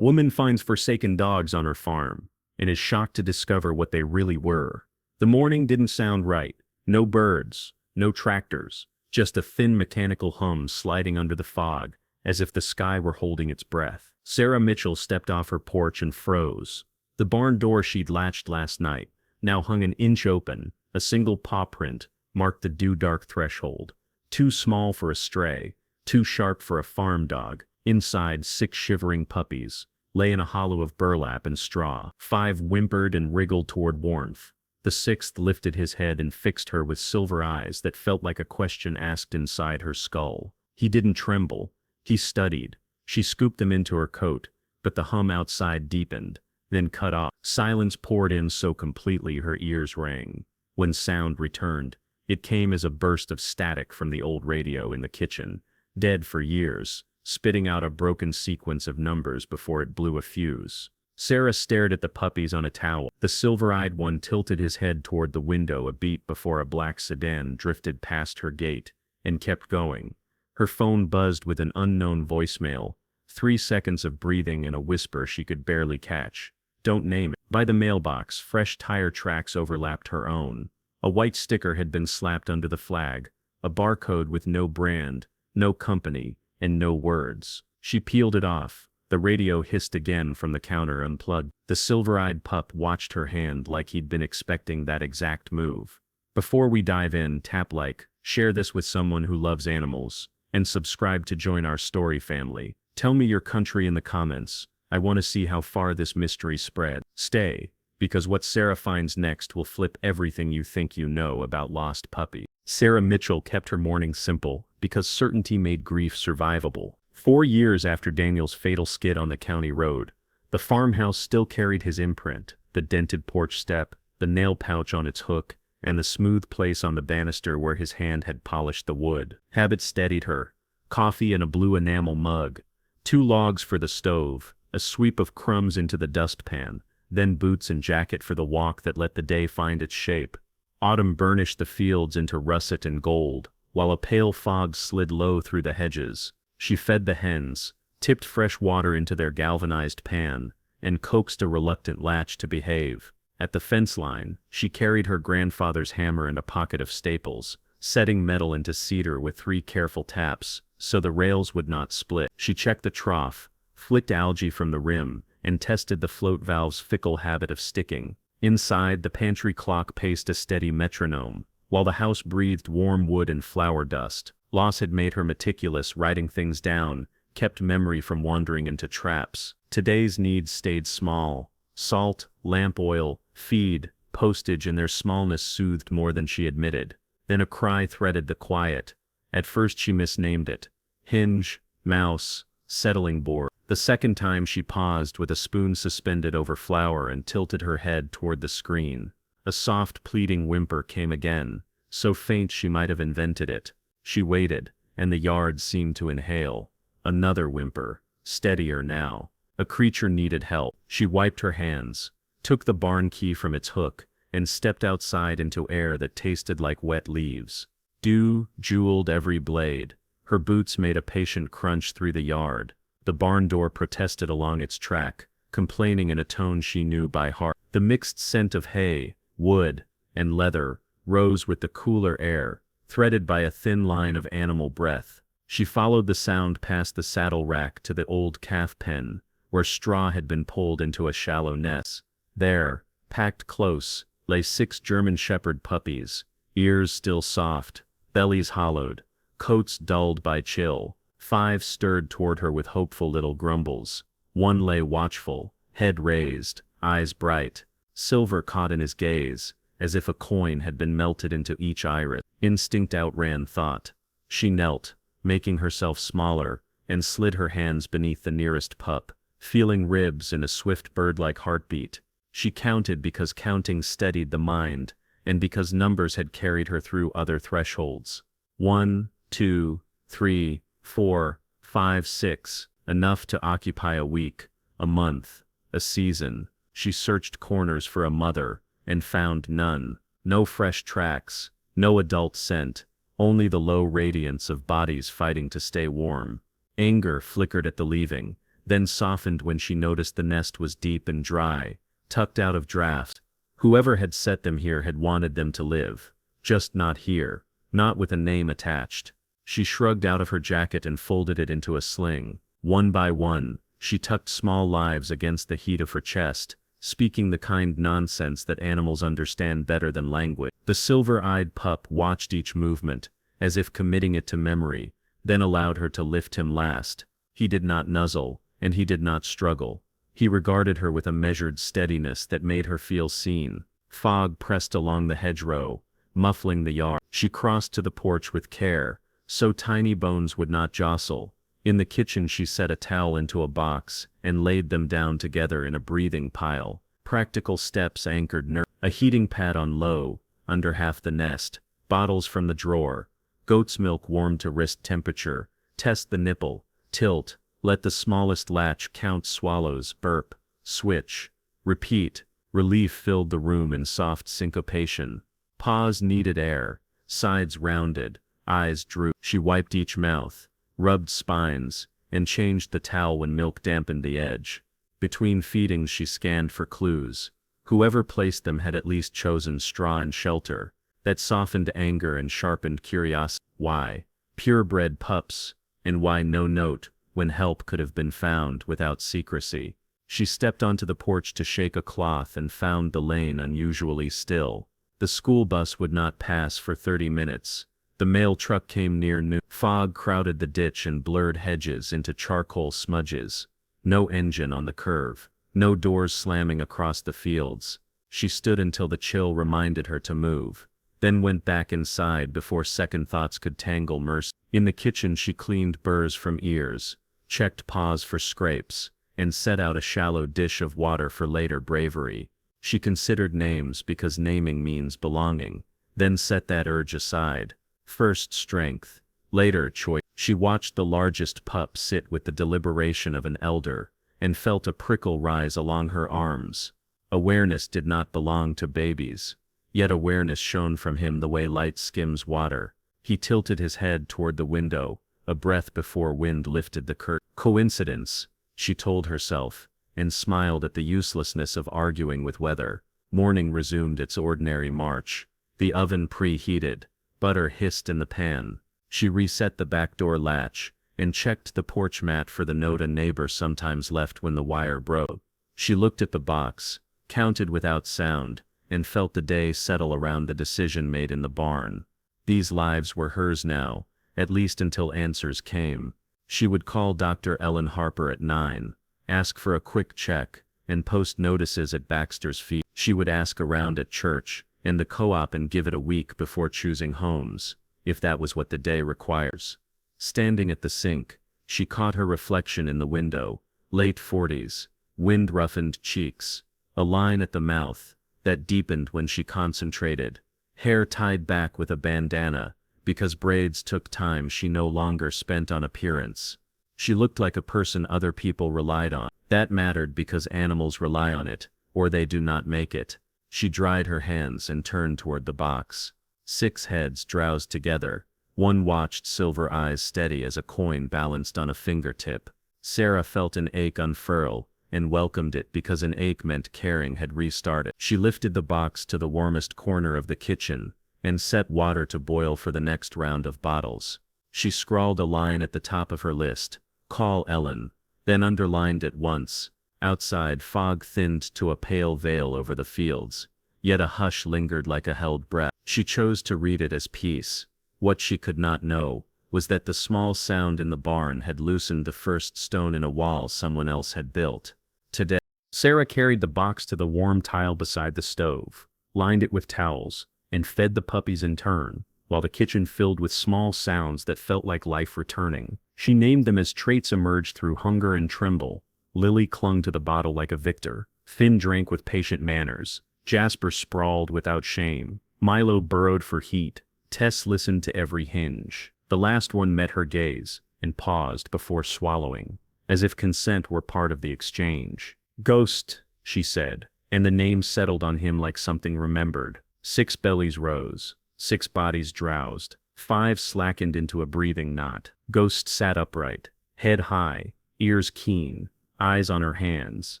Woman finds forsaken dogs on her farm and is shocked to discover what they really were. The morning didn't sound right. No birds, no tractors, just a thin mechanical hum sliding under the fog, as if the sky were holding its breath. Sarah Mitchell stepped off her porch and froze. The barn door she'd latched last night now hung an inch open. A single paw print marked the dew-dark threshold. Too small for a stray, too sharp for a farm dog. Inside, 6 shivering puppies lay in a hollow of burlap and straw. 5 whimpered and wriggled toward warmth. The 6th lifted his head and fixed her with silver eyes that felt like a question asked inside her skull. He didn't tremble. He studied. She scooped them into her coat, but the hum outside deepened, then cut off. Silence poured in so completely her ears rang. When sound returned, it came as a burst of static from the old radio in the kitchen, dead for years, spitting out a broken sequence of numbers before it blew a fuse. Sarah stared at the puppies on a towel. The silver-eyed one tilted his head toward the window a beat before a black sedan drifted past her gate, and kept going. Her phone buzzed with an unknown voicemail, 3 seconds of breathing and a whisper she could barely catch. Don't name it. By the mailbox, fresh tire tracks overlapped her own. A white sticker had been slapped under the flag, a barcode with no brand, no company, and no words. She peeled it off. The radio hissed again from the counter unplugged. The silver-eyed pup watched her hand like he'd been expecting that exact move. Before we dive in, tap like, share this with someone who loves animals, and subscribe to join our story family. Tell me your country in the comments. I want to see how far this mystery spread. Stay, because what Sarah finds next will flip everything you think you know about lost puppy. Sarah Mitchell kept her morning simple, because certainty made grief survivable. 4 years after Daniel's fatal skid on the county road, the farmhouse still carried his imprint, the dented porch step, the nail pouch on its hook, and the smooth place on the banister where his hand had polished the wood. Habit steadied her. Coffee in a blue enamel mug, 2 logs for the stove, a sweep of crumbs into the dustpan, then boots and jacket for the walk that let the day find its shape. Autumn burnished the fields into russet and gold, while a pale fog slid low through the hedges. She fed the hens, tipped fresh water into their galvanized pan, and coaxed a reluctant latch to behave. At the fence line, she carried her grandfather's hammer and a pocket of staples, setting metal into cedar with 3 careful taps, so the rails would not split. She checked the trough, flicked algae from the rim, and tested the float valve's fickle habit of sticking. Inside, the pantry clock paced a steady metronome, while the house breathed warm wood and flour dust. Loss had made her meticulous, writing things down, kept memory from wandering into traps. Today's needs stayed small. Salt, lamp oil, feed, postage, and their smallness soothed more than she admitted. Then a cry threaded the quiet. At first she misnamed it. Hinge, mouse, settling board. The second time she paused with a spoon suspended over flour and tilted her head toward the screen. A soft pleading whimper came again, so faint she might have invented it. She waited, and the yard seemed to inhale. Another whimper, steadier now. A creature needed help. She wiped her hands, took the barn key from its hook, and stepped outside into air that tasted like wet leaves. Dew jeweled every blade. Her boots made a patient crunch through the yard. The barn door protested along its track, complaining in a tone she knew by heart. The mixed scent of hay, wood, and leather rose with the cooler air, threaded by a thin line of animal breath. She followed the sound past the saddle rack to the old calf pen, where straw had been pulled into a shallow nest. There, packed close, lay 6 German Shepherd puppies, ears still soft, bellies hollowed, coats dulled by chill. 5 stirred toward her with hopeful little grumbles. 1 lay watchful, head raised, eyes bright, silver caught in his gaze, as if a coin had been melted into each iris. Instinct outran thought. She knelt, making herself smaller, and slid her hands beneath the nearest pup, feeling ribs in a swift bird-like heartbeat. She counted because counting steadied the mind, and because numbers had carried her through other thresholds. 1, 2, 3, 4, 5, 6, enough to occupy a week, a month, a season. She searched corners for a mother, and found none. No fresh tracks, no adult scent, only the low radiance of bodies fighting to stay warm. Anger flickered at the leaving, then softened when she noticed the nest was deep and dry, tucked out of draft. Whoever had set them here had wanted them to live. Just not here, not with a name attached. She shrugged out of her jacket and folded it into a sling. One by one, she tucked small lives against the heat of her chest, speaking the kind nonsense that animals understand better than language. The silver-eyed pup watched each movement, as if committing it to memory, then allowed her to lift him last. He did not nuzzle, and he did not struggle. He regarded her with a measured steadiness that made her feel seen. Fog pressed along the hedgerow, muffling the yard. She crossed to the porch with care, so tiny bones would not jostle. In the kitchen she set a towel into a box, and laid them down together in a breathing pile. Practical steps anchored a heating pad on low, under half the nest, bottles from the drawer, goat's milk warmed to wrist temperature, test the nipple, tilt, let the smallest latch count swallows, burp, switch, repeat. Relief filled the room in soft syncopation. Paws needed air, sides rounded, eyes drooped. She wiped each mouth, rubbed spines, and changed the towel when milk dampened the edge. Between feedings she scanned for clues. Whoever placed them had at least chosen straw and shelter. That softened anger and sharpened curiosity. Why purebred pups, and why no note, when help could have been found without secrecy? She stepped onto the porch to shake a cloth and found the lane unusually still. The school bus would not pass for 30 minutes. The mail truck came near noon. Fog crowded the ditch and blurred hedges into charcoal smudges. No engine on the curve, no doors slamming across the fields. She stood until the chill reminded her to move, then went back inside before second thoughts could tangle Mercy. In the kitchen she cleaned burrs from ears, checked paws for scrapes, and set out a shallow dish of water for later bravery. She considered names because naming means belonging, then set that urge aside. First strength, later choice. She watched the largest pup sit with the deliberation of an elder, and felt a prickle rise along her arms. Awareness did not belong to babies, yet awareness shone from him the way light skims water. He tilted his head toward the window, a breath before wind lifted the curtain. Coincidence, she told herself, and smiled at the uselessness of arguing with weather. Morning resumed its ordinary march. The oven preheated. Butter hissed in the pan. She reset the back door latch, and checked the porch mat for the note a neighbor sometimes left when the wire broke. She looked at the box, counted without sound, and felt the day settle around the decision made in the barn. These lives were hers now, at least until answers came. She would call Dr. Ellen Harper at 9, ask for a quick check, and post notices at Baxter's feet. She would ask around at church and the co-op and give it a week before choosing homes, if that was what the day requires. Standing at the sink, she caught her reflection in the window, late 40s, wind-roughened cheeks, a line at the mouth that deepened when she concentrated, hair tied back with a bandana, because braids took time she no longer spent on appearance. She looked like a person other people relied on. That mattered because animals rely on it, or they do not make it. She dried her hands and turned toward the box. 6 heads drowsed together. One watched, silver eyes steady as a coin balanced on a fingertip. Sarah felt an ache unfurl, and welcomed it because an ache meant caring had restarted. She lifted the box to the warmest corner of the kitchen, and set water to boil for the next round of bottles. She scrawled a line at the top of her list, "Call Ellen," then underlined it once. Outside, fog thinned to a pale veil over the fields, yet a hush lingered like a held breath. She chose to read it as peace. What she could not know was that the small sound in the barn had loosened the first stone in a wall someone else had built. Today, Sarah carried the box to the warm tile beside the stove, lined it with towels, and fed the puppies in turn, while the kitchen filled with small sounds that felt like life returning. She named them as traits emerged through hunger and tremble. Lily clung to the bottle like a victor. Finn drank with patient manners. Jasper sprawled without shame. Milo burrowed for heat. Tess listened to every hinge. The last one met her gaze, and paused before swallowing, as if consent were part of the exchange. "Ghost," she said, and the name settled on him like something remembered. 6 bellies rose. 6 bodies drowsed. 5 slackened into a breathing knot. Ghost sat upright, head high, ears keen, eyes on her hands,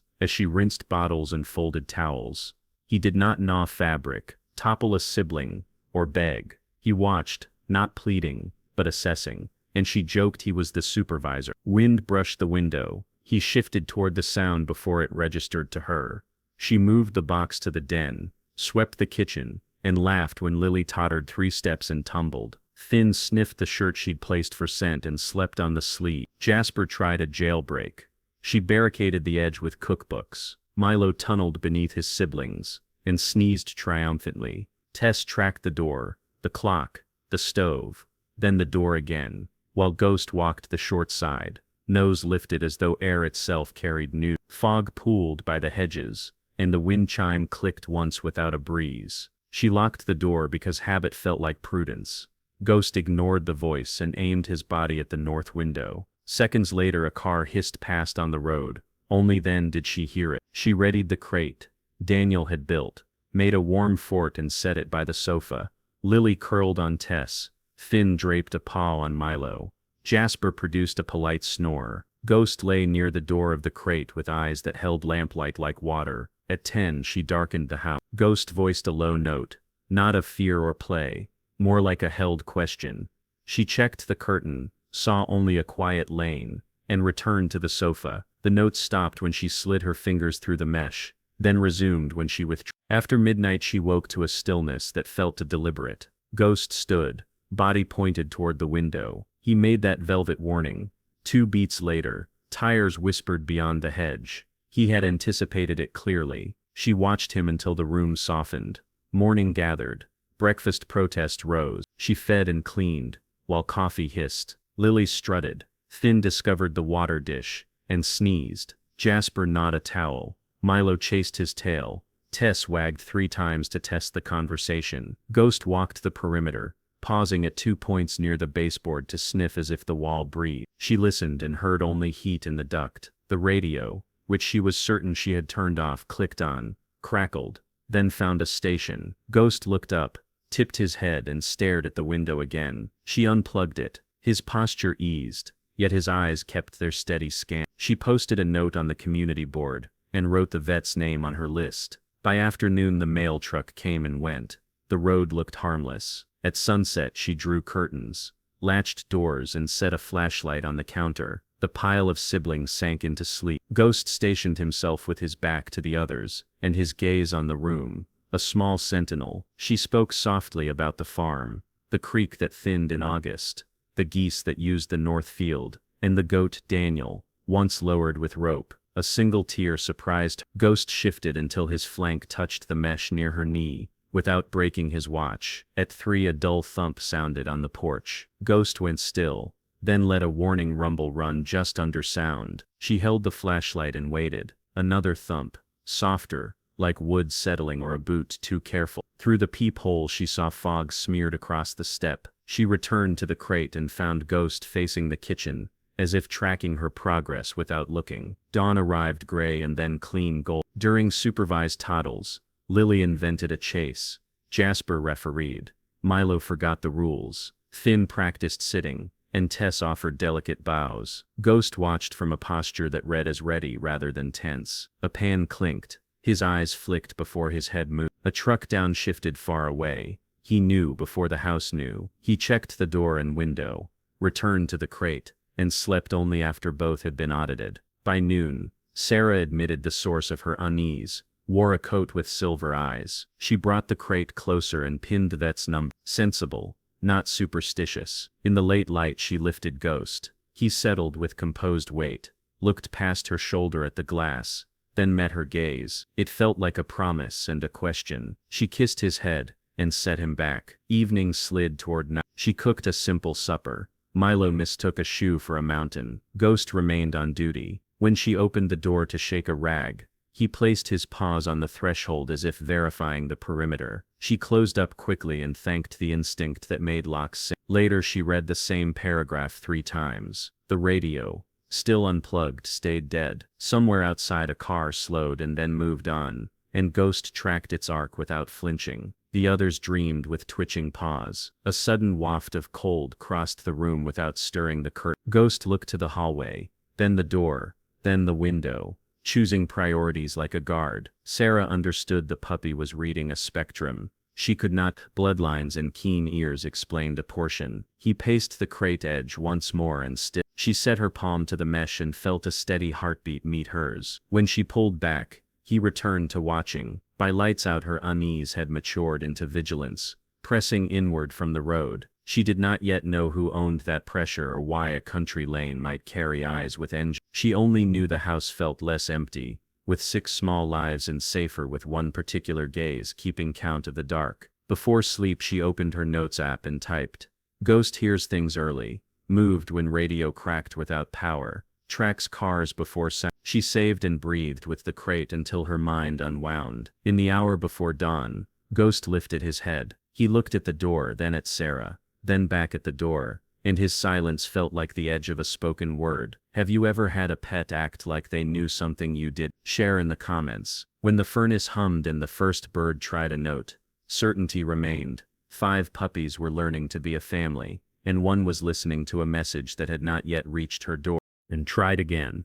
as she rinsed bottles and folded towels. He did not gnaw fabric, topple a sibling, or beg. He watched, not pleading, but assessing, and she joked he was the supervisor. Wind brushed the window. He shifted toward the sound before it registered to her. She moved the box to the den, swept the kitchen, and laughed when Lily tottered 3 steps and tumbled. Finn sniffed the shirt she'd placed for scent and slept on the sleeve. Jasper tried a jailbreak. She barricaded the edge with cookbooks. Milo tunneled beneath his siblings and sneezed triumphantly. Tess tracked the door, the clock, the stove, then the door again, while Ghost walked the short side, nose lifted as though air itself carried news. Fog pooled by the hedges, and the wind chime clicked once without a breeze. She locked the door because habit felt like prudence. Ghost ignored the voice and aimed his body at the north window. Seconds later a car hissed past on the road. Only then did she hear it. She readied the crate Daniel had built, made a warm fort and set it by the sofa. Lily curled on Tess. Finn draped a paw on Milo. Jasper produced a polite snore. Ghost lay near the door of the crate with eyes that held lamplight like water. At 10 she darkened the house. Ghost voiced a low note, not of fear or play, more like a held question. She checked the curtain, saw only a quiet lane, and returned to the sofa. The note stopped when she slid her fingers through the mesh, then resumed when she withdrew. After midnight she woke to a stillness that felt deliberate. Ghost stood, body pointed toward the window. He made that velvet warning. 2 beats later, tires whispered beyond the hedge. He had anticipated it clearly. She watched him until the room softened. Morning gathered. Breakfast protest rose. She fed and cleaned, while coffee hissed. Lily strutted. Finn discovered the water dish, and sneezed. Jasper gnawed a towel. Milo chased his tail. Tess wagged 3 times to test the conversation. Ghost walked the perimeter, pausing at 2 points near the baseboard to sniff as if the wall breathed. She listened and heard only heat in the duct. The radio, which she was certain she had turned off, clicked on, crackled, then found a station. Ghost looked up, tipped his head and stared at the window again. She unplugged it. His posture eased, yet his eyes kept their steady scan. She posted a note on the community board, and wrote the vet's name on her list. By afternoon the mail truck came and went. The road looked harmless. At sunset she drew curtains, latched doors and set a flashlight on the counter. The pile of siblings sank into sleep. Ghost stationed himself with his back to the others, and his gaze on the room, a small sentinel. She spoke softly about the farm, the creek that thinned in August, the geese that used the north field, and the goat Daniel, once lowered with rope. A single tear surprised her. Ghost shifted until his flank touched the mesh near her knee, without breaking his watch. At 3 a dull thump sounded on the porch. Ghost went still, then let a warning rumble run just under sound. She held the flashlight and waited. Another thump, softer, like wood settling or a boot too careful. Through the peephole she saw fog smeared across the step. She returned to the crate and found Ghost facing the kitchen, as if tracking her progress without looking. Dawn arrived gray and then clean gold. During supervised toddles, Lily invented a chase. Jasper refereed. Milo forgot the rules. Finn practiced sitting, and Tess offered delicate bows. Ghost watched from a posture that read as ready rather than tense. A pan clinked. His eyes flicked before his head moved. A truck downshifted far away. He knew before the house knew. He checked the door and window, returned to the crate, and slept only after both had been audited. By noon, Sarah admitted the source of her unease, wore a coat with silver eyes. She brought the crate closer and pinned the vet's number. Sensible, not superstitious. In the late light she lifted Ghost. He settled with composed weight, looked past her shoulder at the glass, then met her gaze. It felt like a promise and a question. She kissed his head, and set him back. Evening slid toward night. She cooked a simple supper. Milo mistook a shoe for a mountain. Ghost remained on duty. When she opened the door to shake a rag, he placed his paws on the threshold as if verifying the perimeter. She closed up quickly and thanked the instinct that made locks sing. Later she read the same paragraph 3 times. The radio, still unplugged, stayed dead. Somewhere outside a car slowed and then moved on, and Ghost tracked its arc without flinching. The others dreamed with twitching paws. A sudden waft of cold crossed the room without stirring the curtain. Ghost looked to the hallway, then the door, then the window, choosing priorities like a guard. Sarah understood the puppy was reading a spectrum. She could not. Bloodlines and keen ears explained a portion. He paced the crate edge once more and still. She set her palm to the mesh and felt a steady heartbeat meet hers. When she pulled back, he returned to watching. By lights out, her unease had matured into vigilance, pressing inward from the road. She did not yet know who owned that pressure or why a country lane might carry eyes with engine. She only knew the house felt less empty, with 6 small lives, and safer with one particular gaze keeping count of the dark. Before sleep she opened her notes app and typed, "Ghost hears things early, moved when radio cracked without power, tracks cars before sound." She saved and breathed with the crate until her mind unwound. In the hour before dawn, Ghost lifted his head. He looked at the door, then at Sarah, then back at the door, and his silence felt like the edge of a spoken word. Have you ever had a pet act like they knew something you did? Share in the comments. When the furnace hummed and the first bird tried a note, certainty remained. 5 puppies were learning to be a family, and one was listening to a message that had not yet reached her door. And tried again.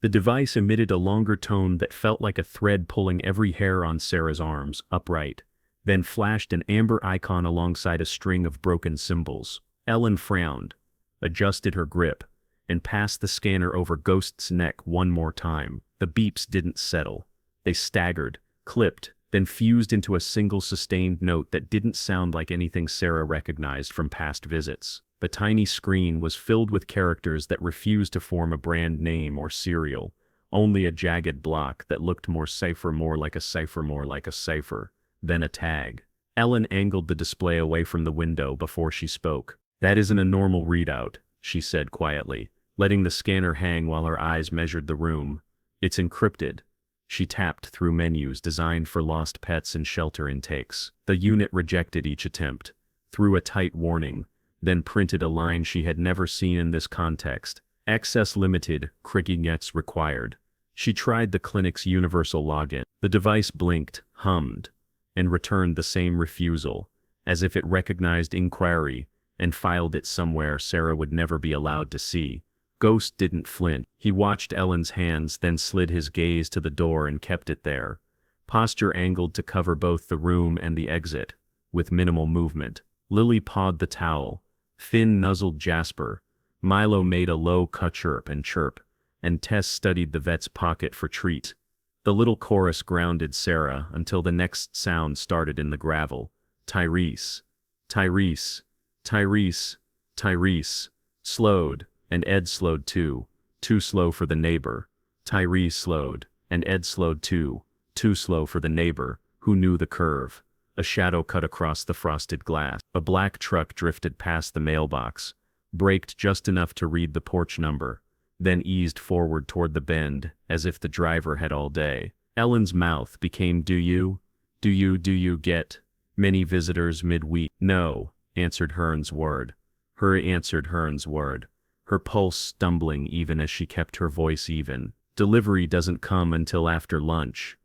The device emitted a longer tone that felt like a thread pulling every hair on Sarah's arms upright, then flashed an amber icon alongside a string of broken symbols. Ellen frowned, adjusted her grip, and passed the scanner over Ghost's neck one more time. The beeps didn't settle. They staggered, clipped, then fused into a single sustained note that didn't sound like anything Sarah recognized from past visits. The tiny screen was filled with characters that refused to form a brand name or serial, only a jagged block that looked more like a cipher, then a tag. Ellen angled the display away from the window before she spoke. "That isn't a normal readout," she said quietly, letting the scanner hang while her eyes measured the room. "It's encrypted." She tapped through menus designed for lost pets and shelter intakes. The unit rejected each attempt, threw a tight warning, then printed a line she had never seen in this context. "Access limited, creaky nets required." She tried the clinic's universal login. The device blinked, hummed, and returned the same refusal, as if it recognized inquiry and filed it somewhere Sarah would never be allowed to see. Ghost didn't flinch. He watched Ellen's hands, then slid his gaze to the door and kept it there, posture angled to cover both the room and the exit, with minimal movement. Lily pawed the towel. Finn nuzzled Jasper. Milo made a low chirp, and Tess studied the vet's pocket for treats. The little chorus grounded Sarah until the next sound started in the gravel. Tyrese. Tyrese. Tyrese. Tyrese. Slowed, and Ed slowed too. Too slow for the neighbor. Tyrese slowed, and Ed slowed too. Too slow for the neighbor, who knew the curve. A shadow cut across the frosted glass. A black truck drifted past the mailbox, braked just enough to read the porch number, then eased forward toward the bend, as if the driver had all day. Ellen's mouth became do you get many visitors midweek? No, answered Hearn's word. Her pulse stumbling even as she kept her voice even. Delivery doesn't come until after lunch.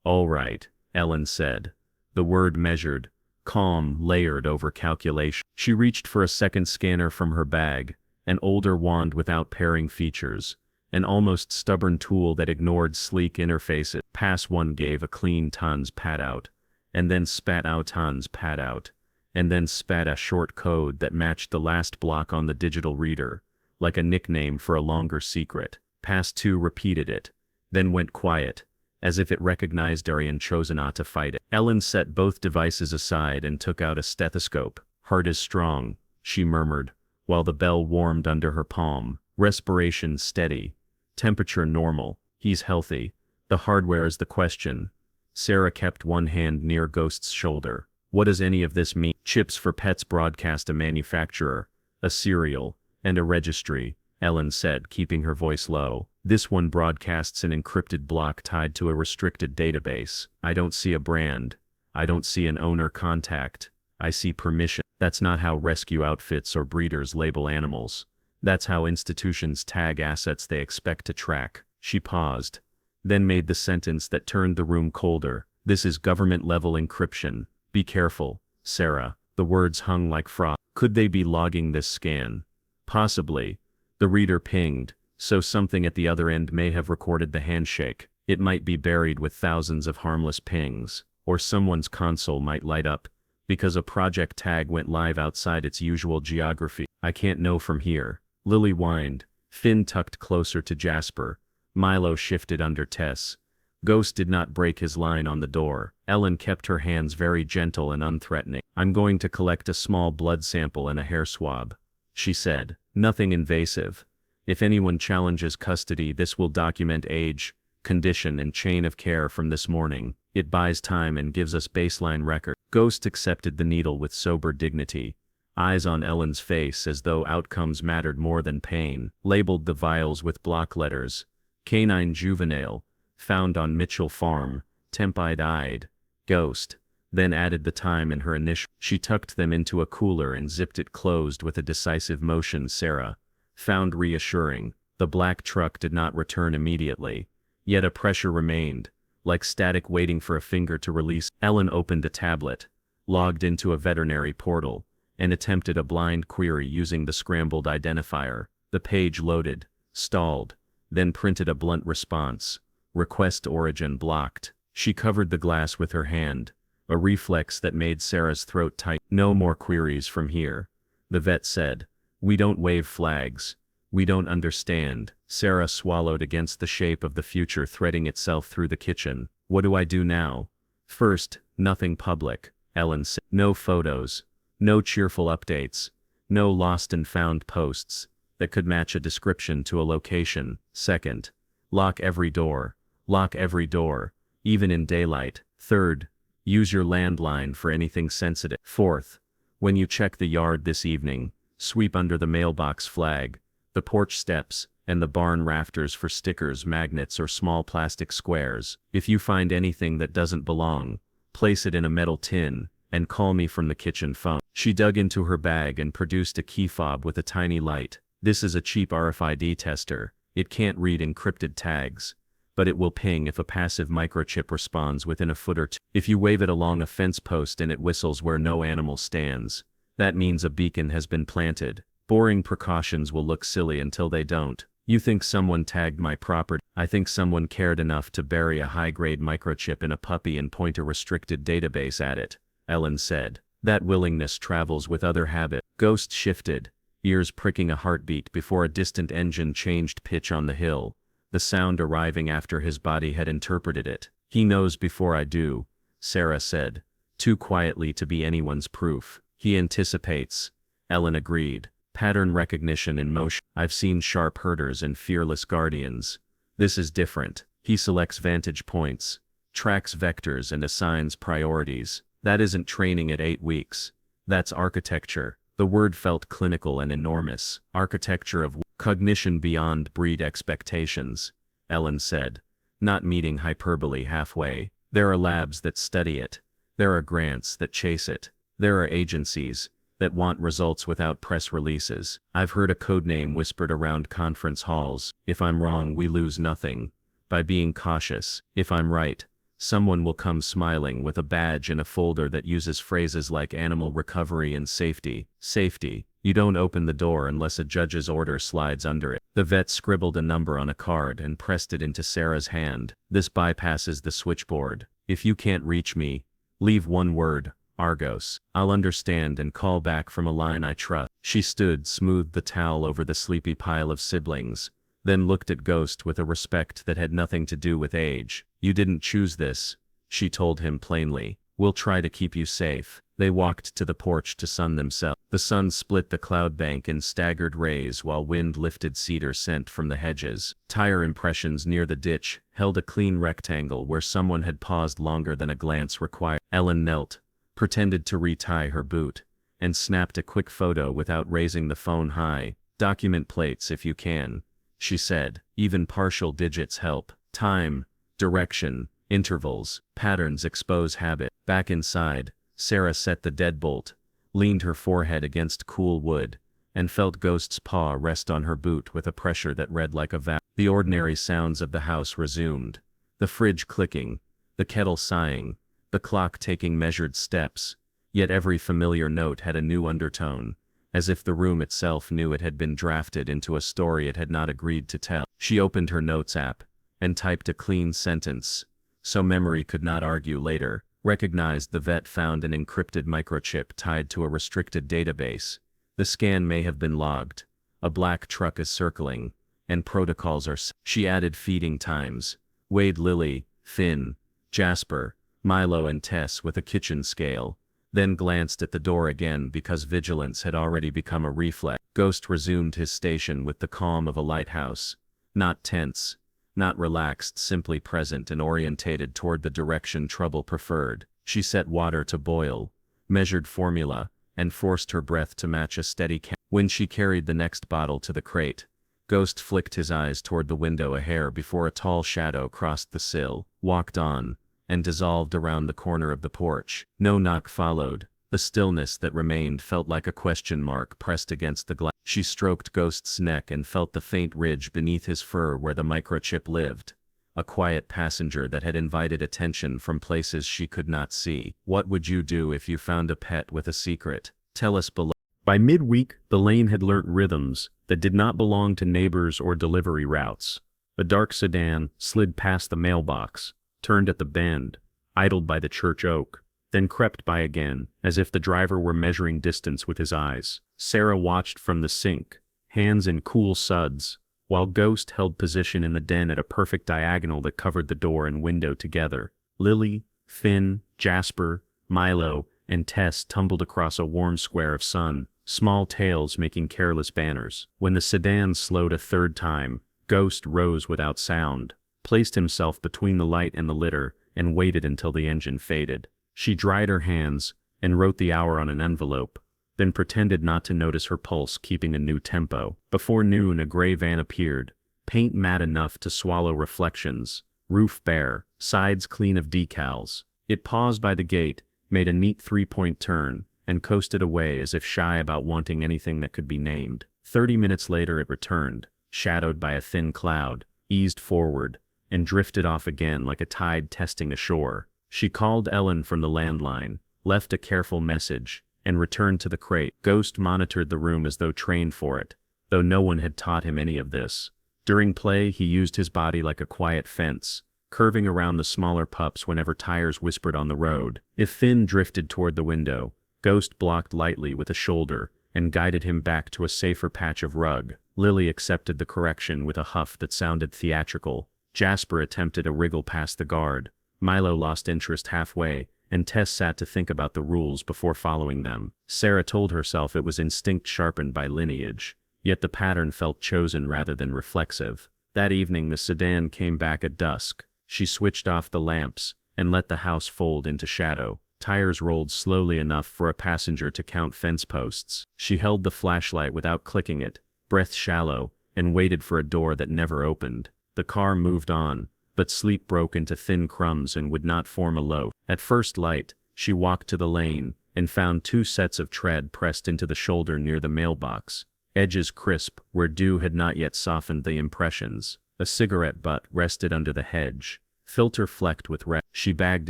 All right, Ellen said. The word measured, calm layered over calculation. She reached for a second scanner from her bag, an older wand without pairing features, an almost stubborn tool that ignored sleek interfaces. Pass 1 gave a clean tons pad out, and then spat out tons pad out, and then spat a short code that matched the last block on the digital reader, like a nickname for a longer secret. Pass 2 repeated it, then went quiet, as if it recognized Darian chose not to fight it. Ellen set both devices aside and took out a stethoscope. "Heart is strong," she murmured, while the bell warmed under her palm. "Respiration steady. Temperature normal. He's healthy. The hardware is the question." Sarah kept one hand near Ghost's shoulder. "What does any of this mean?" "Chips for Pets broadcast a manufacturer, a serial, and a registry," Ellen said, keeping her voice low. "This one broadcasts an encrypted block tied to a restricted database. I don't see a brand. I don't see an owner contact. I see permission. That's not how rescue outfits or breeders label animals. That's how institutions tag assets they expect to track." She paused, then made the sentence that turned the room colder. "This is government-level encryption. Be careful, Sarah." The words hung like frost. Could they be logging this scan? Possibly. The reader pinged, so something at the other end may have recorded the handshake. It might be buried with thousands of harmless pings, or someone's console might light up, because a project tag went live outside its usual geography. I can't know from here. Lily whined, Finn tucked closer to Jasper. Milo shifted under Tess. Ghost did not break his line on the door. Ellen kept her hands very gentle and unthreatening. I'm going to collect a small blood sample and a hair swab, she said. Nothing invasive. If anyone challenges custody, this will document age, condition and chain of care from this morning. It buys time and gives us baseline record. Ghost accepted the needle with sober dignity, eyes on Ellen's face as though outcomes mattered more than pain. Labeled the vials with block letters. Canine juvenile, found on Mitchell Farm, Tempide-eyed. Ghost. Then added the time and her initial. She tucked them into a cooler and zipped it closed with a decisive motion. Sarah found reassuring. The black truck did not return immediately, yet a pressure remained, like static waiting for a finger to release. Ellen opened a tablet, logged into a veterinary portal, and attempted a blind query using the scrambled identifier. The page loaded, stalled, then printed a blunt response. Request origin blocked. She covered the glass with her hand, a reflex that made Sarah's throat tight. No more queries from here, the vet said. We don't wave flags. We don't understand. Sarah swallowed against the shape of the future threading itself through the kitchen. What do I do now? First, nothing public, Ellen said. No photos. No cheerful updates. No lost and found posts that could match a description to a location. Second, lock every door. Lock every door, even in daylight. Third, use your landline for anything sensitive. Fourth, when you check the yard this evening, sweep under the mailbox flag, the porch steps, and the barn rafters for stickers, magnets, or small plastic squares. If you find anything that doesn't belong, place it in a metal tin, and call me from the kitchen phone. She dug into her bag and produced a key fob with a tiny light. This is a cheap RFID tester. It can't read encrypted tags, but it will ping if a passive microchip responds within a foot or two. If you wave it along a fence post and it whistles where no animal stands, that means a beacon has been planted. Boring precautions will look silly until they don't. You think someone tagged my property? I think someone cared enough to bury a high-grade microchip in a puppy and point a restricted database at it, Ellen said. That willingness travels with other habit. Ghost shifted, ears pricking a heartbeat before a distant engine changed pitch on the hill, the sound arriving after his body had interpreted it. He knows before I do, Sarah said, too quietly to be anyone's proof. He anticipates, Ellen agreed. Pattern recognition in motion. I've seen sharp herders and fearless guardians. This is different. He selects vantage points, tracks vectors and assigns priorities. That isn't training at 8 weeks. That's architecture. The word felt clinical and enormous. Architecture of cognition beyond breed expectations, Ellen said, not meeting hyperbole halfway. There are labs that study it. There are grants that chase it. There are agencies that want results without press releases. I've heard a codename whispered around conference halls. If I'm wrong, we lose nothing. By being cautious. If I'm right, someone will come smiling with a badge and a folder that uses phrases like animal recovery and safety. Safety. You don't open the door unless a judge's order slides under it. The vet scribbled a number on a card and pressed it into Sarah's hand. This bypasses the switchboard. If you can't reach me, leave one word. Argos. I'll understand and call back from a line I trust. She stood, smoothed the towel over the sleepy pile of siblings, then looked at Ghost with a respect that had nothing to do with age. You didn't choose this, she told him plainly. We'll try to keep you safe. They walked to the porch to sun themselves. The sun split the cloud bank in staggered rays while wind lifted cedar scent from the hedges. Tire impressions near the ditch held a clean rectangle where someone had paused longer than a glance required. Ellen knelt, pretended to retie her boot, and snapped a quick photo without raising the phone high. Document plates if you can, she said. Even partial digits help. Time, direction, intervals, patterns expose habit. Back inside, Sarah set the deadbolt, leaned her forehead against cool wood, and felt Ghost's paw rest on her boot with a pressure that read like a vow. The ordinary sounds of the house resumed. The fridge clicking, the kettle sighing, the clock taking measured steps, yet every familiar note had a new undertone, as if the room itself knew it had been drafted into a story it had not agreed to tell. She opened her notes app and typed a clean sentence, so memory could not argue later. Recognized the vet found an encrypted microchip tied to a restricted database. The scan may have been logged. A black truck is circling, and protocols are. She added feeding times. Weighed Lily, Finn, Jasper, Milo and Tess with a kitchen scale, then glanced at the door again because vigilance had already become a reflex. Ghost resumed his station with the calm of a lighthouse. Not tense, not relaxed, simply present and orientated toward the direction trouble preferred. She set water to boil, measured formula, and forced her breath to match a steady count. When she carried the next bottle to the crate, Ghost flicked his eyes toward the window a hair before a tall shadow crossed the sill, walked on, and dissolved around the corner of the porch. No knock followed. The stillness that remained felt like a question mark pressed against the glass. She stroked Ghost's neck and felt the faint ridge beneath his fur where the microchip lived. A quiet passenger that had invited attention from places she could not see. What would you do if you found a pet with a secret? Tell us below. By midweek, the lane had learnt rhythms that did not belong to neighbors or delivery routes. A dark sedan slid past the mailbox, turned at the bend, idled by the church oak, then crept by again, as if the driver were measuring distance with his eyes. Sarah watched from the sink, hands in cool suds, while Ghost held position in the den at a perfect diagonal that covered the door and window together. Lily, Finn, Jasper, Milo, and Tess tumbled across a warm square of sun, small tails making careless banners. When the sedan slowed a third time, Ghost rose without sound, placed himself between the light and the litter, and waited until the engine faded. She dried her hands and wrote the hour on an envelope, then pretended not to notice her pulse, keeping a new tempo. Before noon, a gray van appeared, paint matte enough to swallow reflections, roof bare, sides clean of decals. It paused by the gate, made a neat three-point turn, and coasted away as if shy about wanting anything that could be named. 30 minutes later it returned, shadowed by a thin cloud, eased forward, and drifted off again like a tide testing ashore. She called Ellen from the landline, left a careful message, and returned to the crate. Ghost monitored the room as though trained for it, though no one had taught him any of this. During play he used his body like a quiet fence, curving around the smaller pups whenever tires whispered on the road. If Finn drifted toward the window, Ghost blocked lightly with a shoulder and guided him back to a safer patch of rug. Lily accepted the correction with a huff that sounded theatrical. Jasper attempted a wriggle past the guard. Milo lost interest halfway, and Tess sat to think about the rules before following them. Sarah told herself it was instinct sharpened by lineage, yet the pattern felt chosen rather than reflexive. That evening the sedan came back at dusk. She switched off the lamps and let the house fold into shadow. Tires rolled slowly enough for a passenger to count fence posts. She held the flashlight without clicking it, breath shallow, and waited for a door that never opened. The car moved on, but sleep broke into thin crumbs and would not form a loaf. At first light, she walked to the lane and found 2 sets of tread pressed into the shoulder near the mailbox, edges crisp where dew had not yet softened the impressions. A cigarette butt rested under the hedge, filter flecked with red. She bagged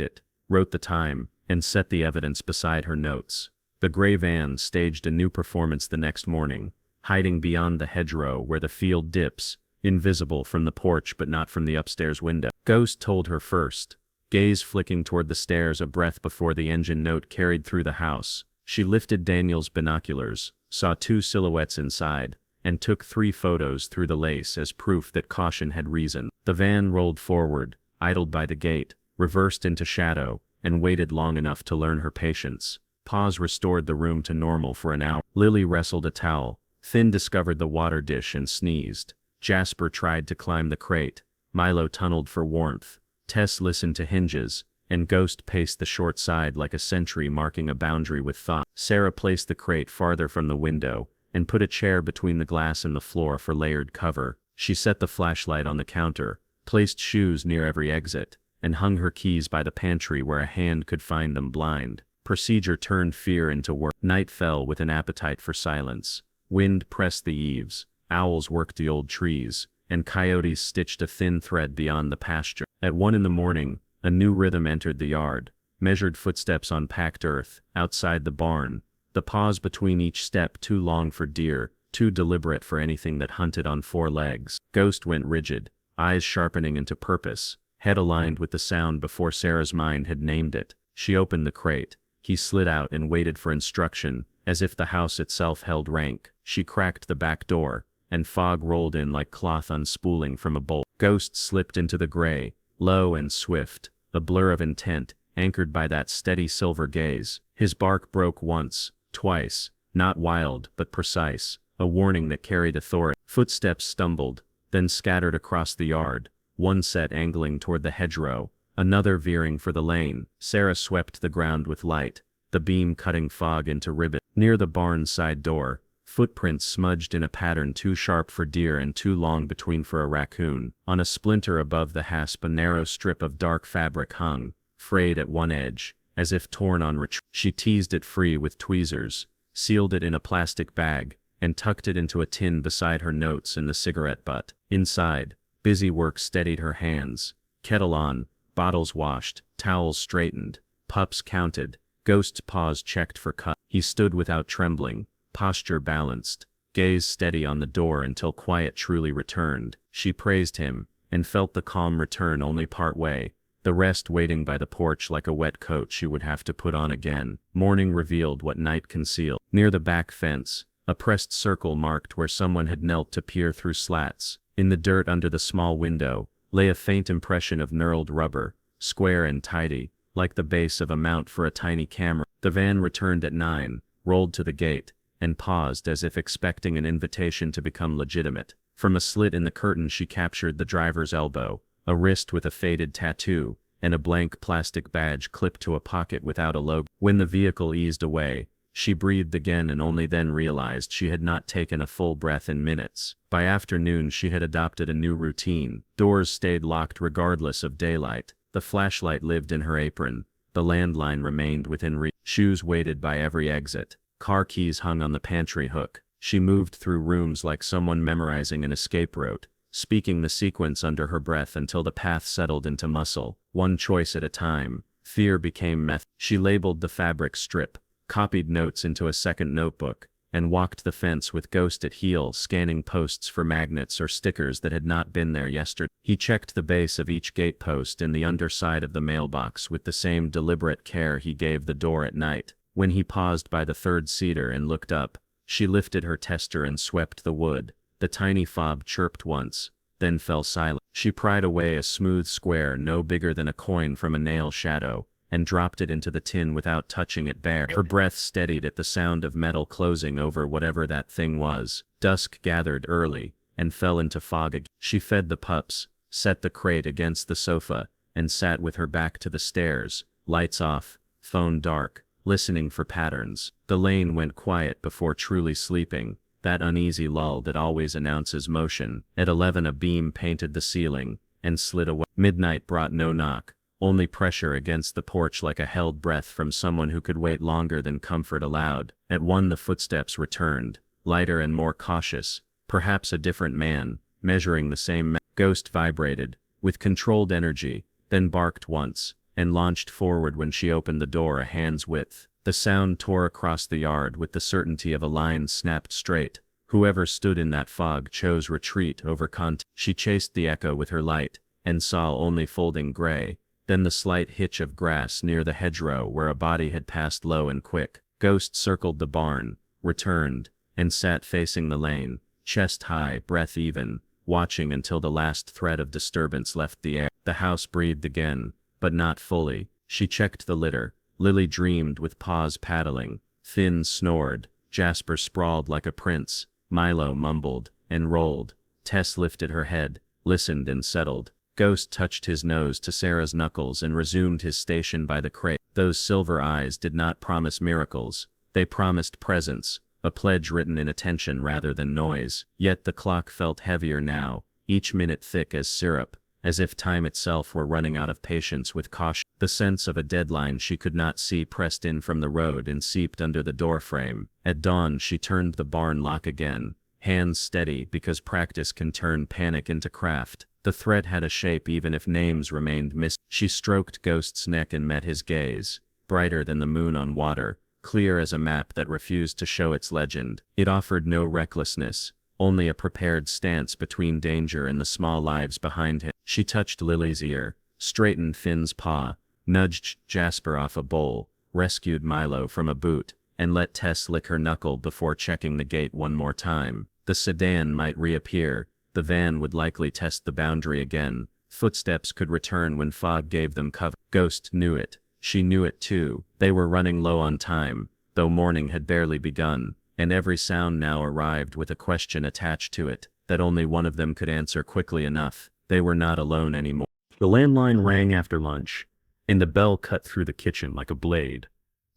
it, wrote the time, and set the evidence beside her notes. The gray van staged a new performance the next morning, hiding beyond the hedgerow where the field dips, invisible from the porch but not from the upstairs window. Ghost told her first, gaze flicking toward the stairs, a breath before the engine note carried through the house. She lifted Daniel's binoculars, saw 2 silhouettes inside, and took 3 photos through the lace as proof that caution had reason. The van rolled forward, idled by the gate, reversed into shadow, and waited long enough to learn her patience. Pause restored the room to normal for an hour. Lily wrestled a towel. Finn discovered the water dish and sneezed. Jasper tried to climb the crate. Milo tunneled for warmth. Tess listened to hinges, and Ghost paced the short side like a sentry marking a boundary with thought. Sarah placed the crate farther from the window, and put a chair between the glass and the floor for layered cover. She set the flashlight on the counter, placed shoes near every exit, and hung her keys by the pantry where a hand could find them blind. Procedure turned fear into work. Night fell with an appetite for silence. Wind pressed the eaves, owls worked the old trees, and coyotes stitched a thin thread beyond the pasture. At 1 in the morning, a new rhythm entered the yard, measured footsteps on packed earth. Outside the barn, the pause between each step too long for deer, too deliberate for anything that hunted on four legs. Ghost went rigid, eyes sharpening into purpose, head aligned with the sound before Sarah's mind had named it. She opened the crate. He slid out and waited for instruction, as if the house itself held rank. She cracked the back door, and fog rolled in like cloth unspooling from a bolt. Ghost slipped into the gray, low and swift, a blur of intent, anchored by that steady silver gaze. His bark broke once, twice, not wild but precise, a warning that carried authority. Footsteps stumbled, then scattered across the yard, one set angling toward the hedgerow, another veering for the lane. Sarah swept the ground with light, the beam cutting fog into ribbons. Near the barn's side door, footprints smudged in a pattern too sharp for deer and too long between for a raccoon. On a splinter above the hasp a narrow strip of dark fabric hung, frayed at one edge, as if torn on retreat. She teased it free with tweezers, sealed it in a plastic bag, and tucked it into a tin beside her notes and the cigarette butt. Inside, busy work steadied her hands. Kettle on, bottles washed, towels straightened, pups counted. Ghost's paws checked for cut. He stood without trembling, posture balanced, gaze steady on the door until quiet truly returned. She praised him, and felt the calm return only part way, the rest waiting by the porch like a wet coat she would have to put on again. Morning revealed what night concealed. Near the back fence, a pressed circle marked where someone had knelt to peer through slats. In the dirt under the small window, lay a faint impression of knurled rubber, square and tidy, like the base of a mount for a tiny camera. The van returned at 9, rolled to the gate, and paused as if expecting an invitation to become legitimate. From a slit in the curtain she captured the driver's elbow, a wrist with a faded tattoo, and a blank plastic badge clipped to a pocket without a logo. When the vehicle eased away, she breathed again and only then realized she had not taken a full breath in minutes. By afternoon she had adopted a new routine. Doors stayed locked regardless of daylight. The flashlight lived in her apron. The landline remained within reach. Shoes waited by every exit. Car keys hung on the pantry hook. She moved through rooms like someone memorizing an escape route, speaking the sequence under her breath until the path settled into muscle. One choice at a time, fear became method. She labeled the fabric strip, copied notes into a second notebook, and walked the fence with Ghost at heel, scanning posts for magnets or stickers that had not been there yesterday. He checked the base of each gatepost and the underside of the mailbox with the same deliberate care he gave the door at night. When he paused by the third cedar and looked up, she lifted her tester and swept the wood. The tiny fob chirped once, then fell silent. She pried away a smooth square no bigger than a coin from a nail shadow, and dropped it into the tin without touching it bare. Her breath steadied at the sound of metal closing over whatever that thing was. Dusk gathered early, and fell into fog again. She fed the pups, set the crate against the sofa, and sat with her back to the stairs, lights off, phone dark, listening for patterns. The lane went quiet before truly sleeping, that uneasy lull that always announces motion. At 11 a beam painted the ceiling, and slid away. Midnight brought no knock, only pressure against the porch like a held breath from someone who could wait longer than comfort allowed. At 1 the footsteps returned, lighter and more cautious, perhaps a different man, measuring the same. Ghost vibrated, with controlled energy, then barked once, and launched forward when she opened the door a hand's width. The sound tore across the yard with the certainty of a line snapped straight. Whoever stood in that fog chose retreat over contact. She chased the echo with her light, and saw only folding gray, then the slight hitch of grass near the hedgerow where a body had passed low and quick. Ghost circled the barn, returned, and sat facing the lane, chest high, breath even, watching until the last thread of disturbance left the air. The house breathed again, but not fully. She checked the litter. Lily dreamed with paws paddling. Finn snored. Jasper sprawled like a prince. Milo mumbled and rolled. Tess lifted her head, listened and settled. Ghost touched his nose to Sarah's knuckles and resumed his station by the crate. Those silver eyes did not promise miracles. They promised presence, a pledge written in attention rather than noise. Yet the clock felt heavier now, each minute thick as syrup, as if time itself were running out of patience with caution. The sense of a deadline she could not see pressed in from the road and seeped under the doorframe. At dawn she turned the barn lock again, hands steady because practice can turn panic into craft. The threat had a shape even if names remained missing. She stroked Ghost's neck and met his gaze, brighter than the moon on water, clear as a map that refused to show its legend. It offered no recklessness, only a prepared stance between danger and the small lives behind him. She touched Lily's ear, straightened Finn's paw, nudged Jasper off a bowl, rescued Milo from a boot, and let Tess lick her knuckle before checking the gate one more time. The sedan might reappear, the van would likely test the boundary again, footsteps could return when fog gave them cover. Ghost knew it. She knew it too. They were running low on time, though morning had barely begun, and every sound now arrived with a question attached to it, that only one of them could answer quickly enough. They were not alone anymore. The landline rang after lunch, and the bell cut through the kitchen like a blade.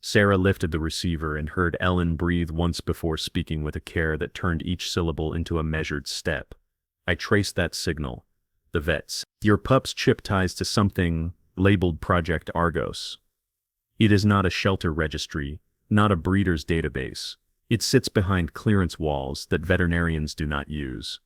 Sarah lifted the receiver and heard Ellen breathe once before speaking with a care that turned each syllable into a measured step. I traced that signal. The vets. Your pup's chip ties to something labeled Project Argos. It is not a shelter registry, not a breeder's database. It sits behind clearance walls that veterinarians do not use.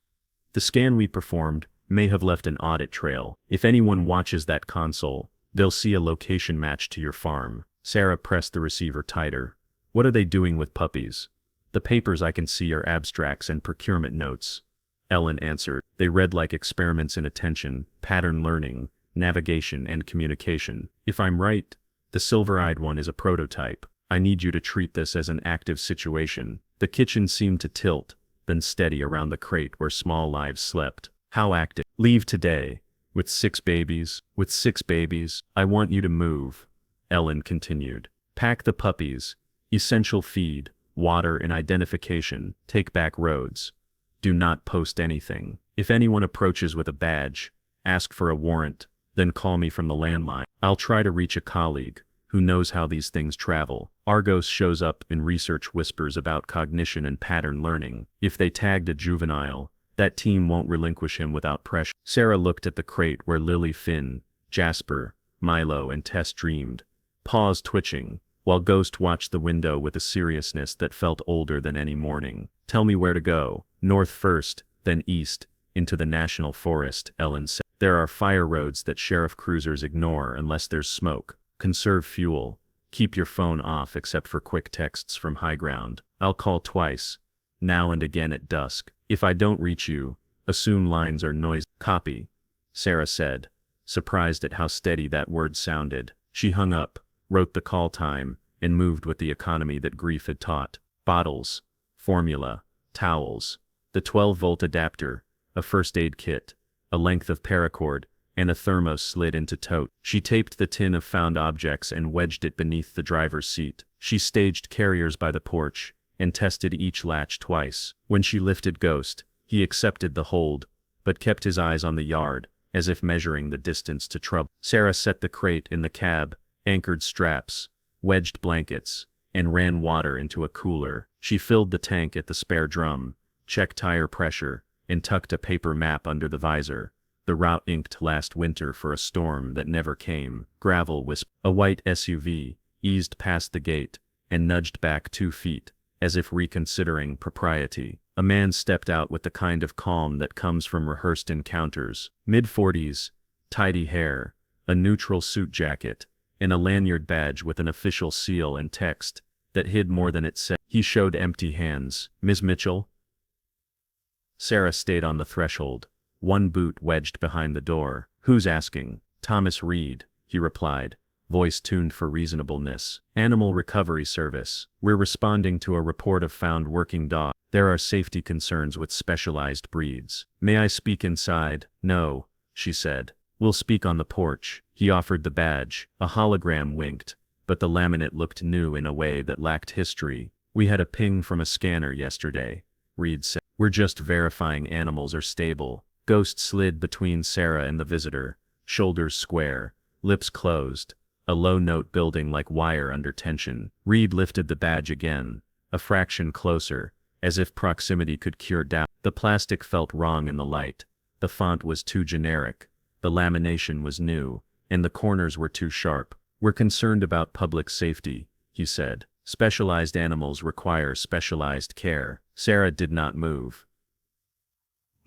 The scan we performed may have left an audit trail. If anyone watches that console, they'll see a location match to your farm. Sarah pressed the receiver tighter. What are they doing with puppies? The papers I can see are abstracts and procurement notes. Ellen answered. They read like experiments in attention, pattern learning, navigation, and communication. If I'm right, the silver-eyed one is a prototype. I need you to treat this as an active situation. The kitchen seemed to tilt, then steady around the crate where small lives slept. How active? Leave today. With 6 babies. With 6 babies. I want you to move. Ellen continued. Pack the puppies. Essential feed, water, and identification. Take back roads. Do not post anything. If anyone approaches with a badge, ask for a warrant, then call me from the landline. I'll try to reach a colleague who knows how these things travel. Argos shows up in research whispers about cognition and pattern learning. If they tagged a juvenile, that team won't relinquish him without pressure. Sarah looked at the crate where Lily, Finn, Jasper, Milo, and Tess dreamed, paws twitching, while Ghost watched the window with a seriousness that felt older than any morning. Tell me where to go. North first, then east, into the national forest, Ellen said. There are fire roads that sheriff cruisers ignore unless there's smoke. Conserve fuel. Keep your phone off except for quick texts from high ground. I'll call twice, now and again at dusk. If I don't reach you, assume lines are noisy. Copy, Sarah said, surprised at how steady that word sounded. She hung up, wrote the call time, and moved with the economy that grief had taught. Bottles, formula, towels, the 12-volt adapter, a first aid kit, a length of paracord, and a thermos slid into tote. She taped the tin of found objects and wedged it beneath the driver's seat. She staged carriers by the porch and tested each latch twice. When she lifted Ghost, he accepted the hold, but kept his eyes on the yard, as if measuring the distance to trouble. Sarah set the crate in the cab, anchored straps, wedged blankets, and ran water into a cooler. She filled the tank at the spare drum, checked tire pressure, and tucked a paper map under the visor. The route inked last winter for a storm that never came. Gravel whispered. A white SUV eased past the gate and nudged back 2 feet, as if reconsidering propriety. A man stepped out with the kind of calm that comes from rehearsed encounters. Mid-40s, tidy hair, a neutral suit jacket, and a lanyard badge with an official seal and text that hid more than it said. He showed empty hands. Ms. Mitchell? Sarah stayed on the threshold, one boot wedged behind the door. Who's asking? Thomas Reed, he replied, voice tuned for reasonableness. Animal Recovery Service. We're responding to a report of found working dog. There are safety concerns with specialized breeds. May I speak inside? No, she said. We'll speak on the porch. He offered the badge. A hologram winked, but the laminate looked new in a way that lacked history. We had a ping from a scanner yesterday, Reed said. We're just verifying animals are stable. Ghost slid between Sarah and the visitor, shoulders square, lips closed, a low note building like wire under tension. Reed lifted the badge again, a fraction closer, as if proximity could cure doubt. The plastic felt wrong in the light. The font was too generic, the lamination was new, and the corners were too sharp. We're concerned about public safety, he said. Specialized animals require specialized care. Sarah did not move.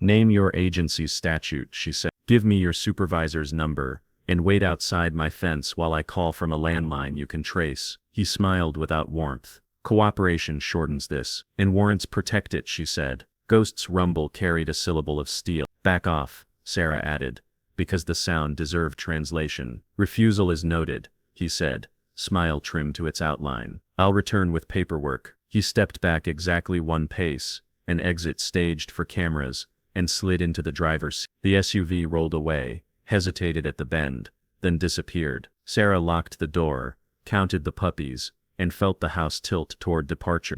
Name your agency's statute, she said. Give me your supervisor's number, and wait outside my fence while I call from a landline you can trace." He smiled without warmth. "Cooperation shortens this, and warrants protect it," she said. Ghost's rumble carried a syllable of steel. "Back off," Sarah added, because the sound deserved translation. "Refusal is noted," he said, smile trimmed to its outline. "I'll return with paperwork." He stepped back exactly one pace, an exit staged for cameras, and slid into the driver's seat. The SUV rolled away, hesitated at the bend, then disappeared. Sarah locked the door, counted the puppies, and felt the house tilt toward departure.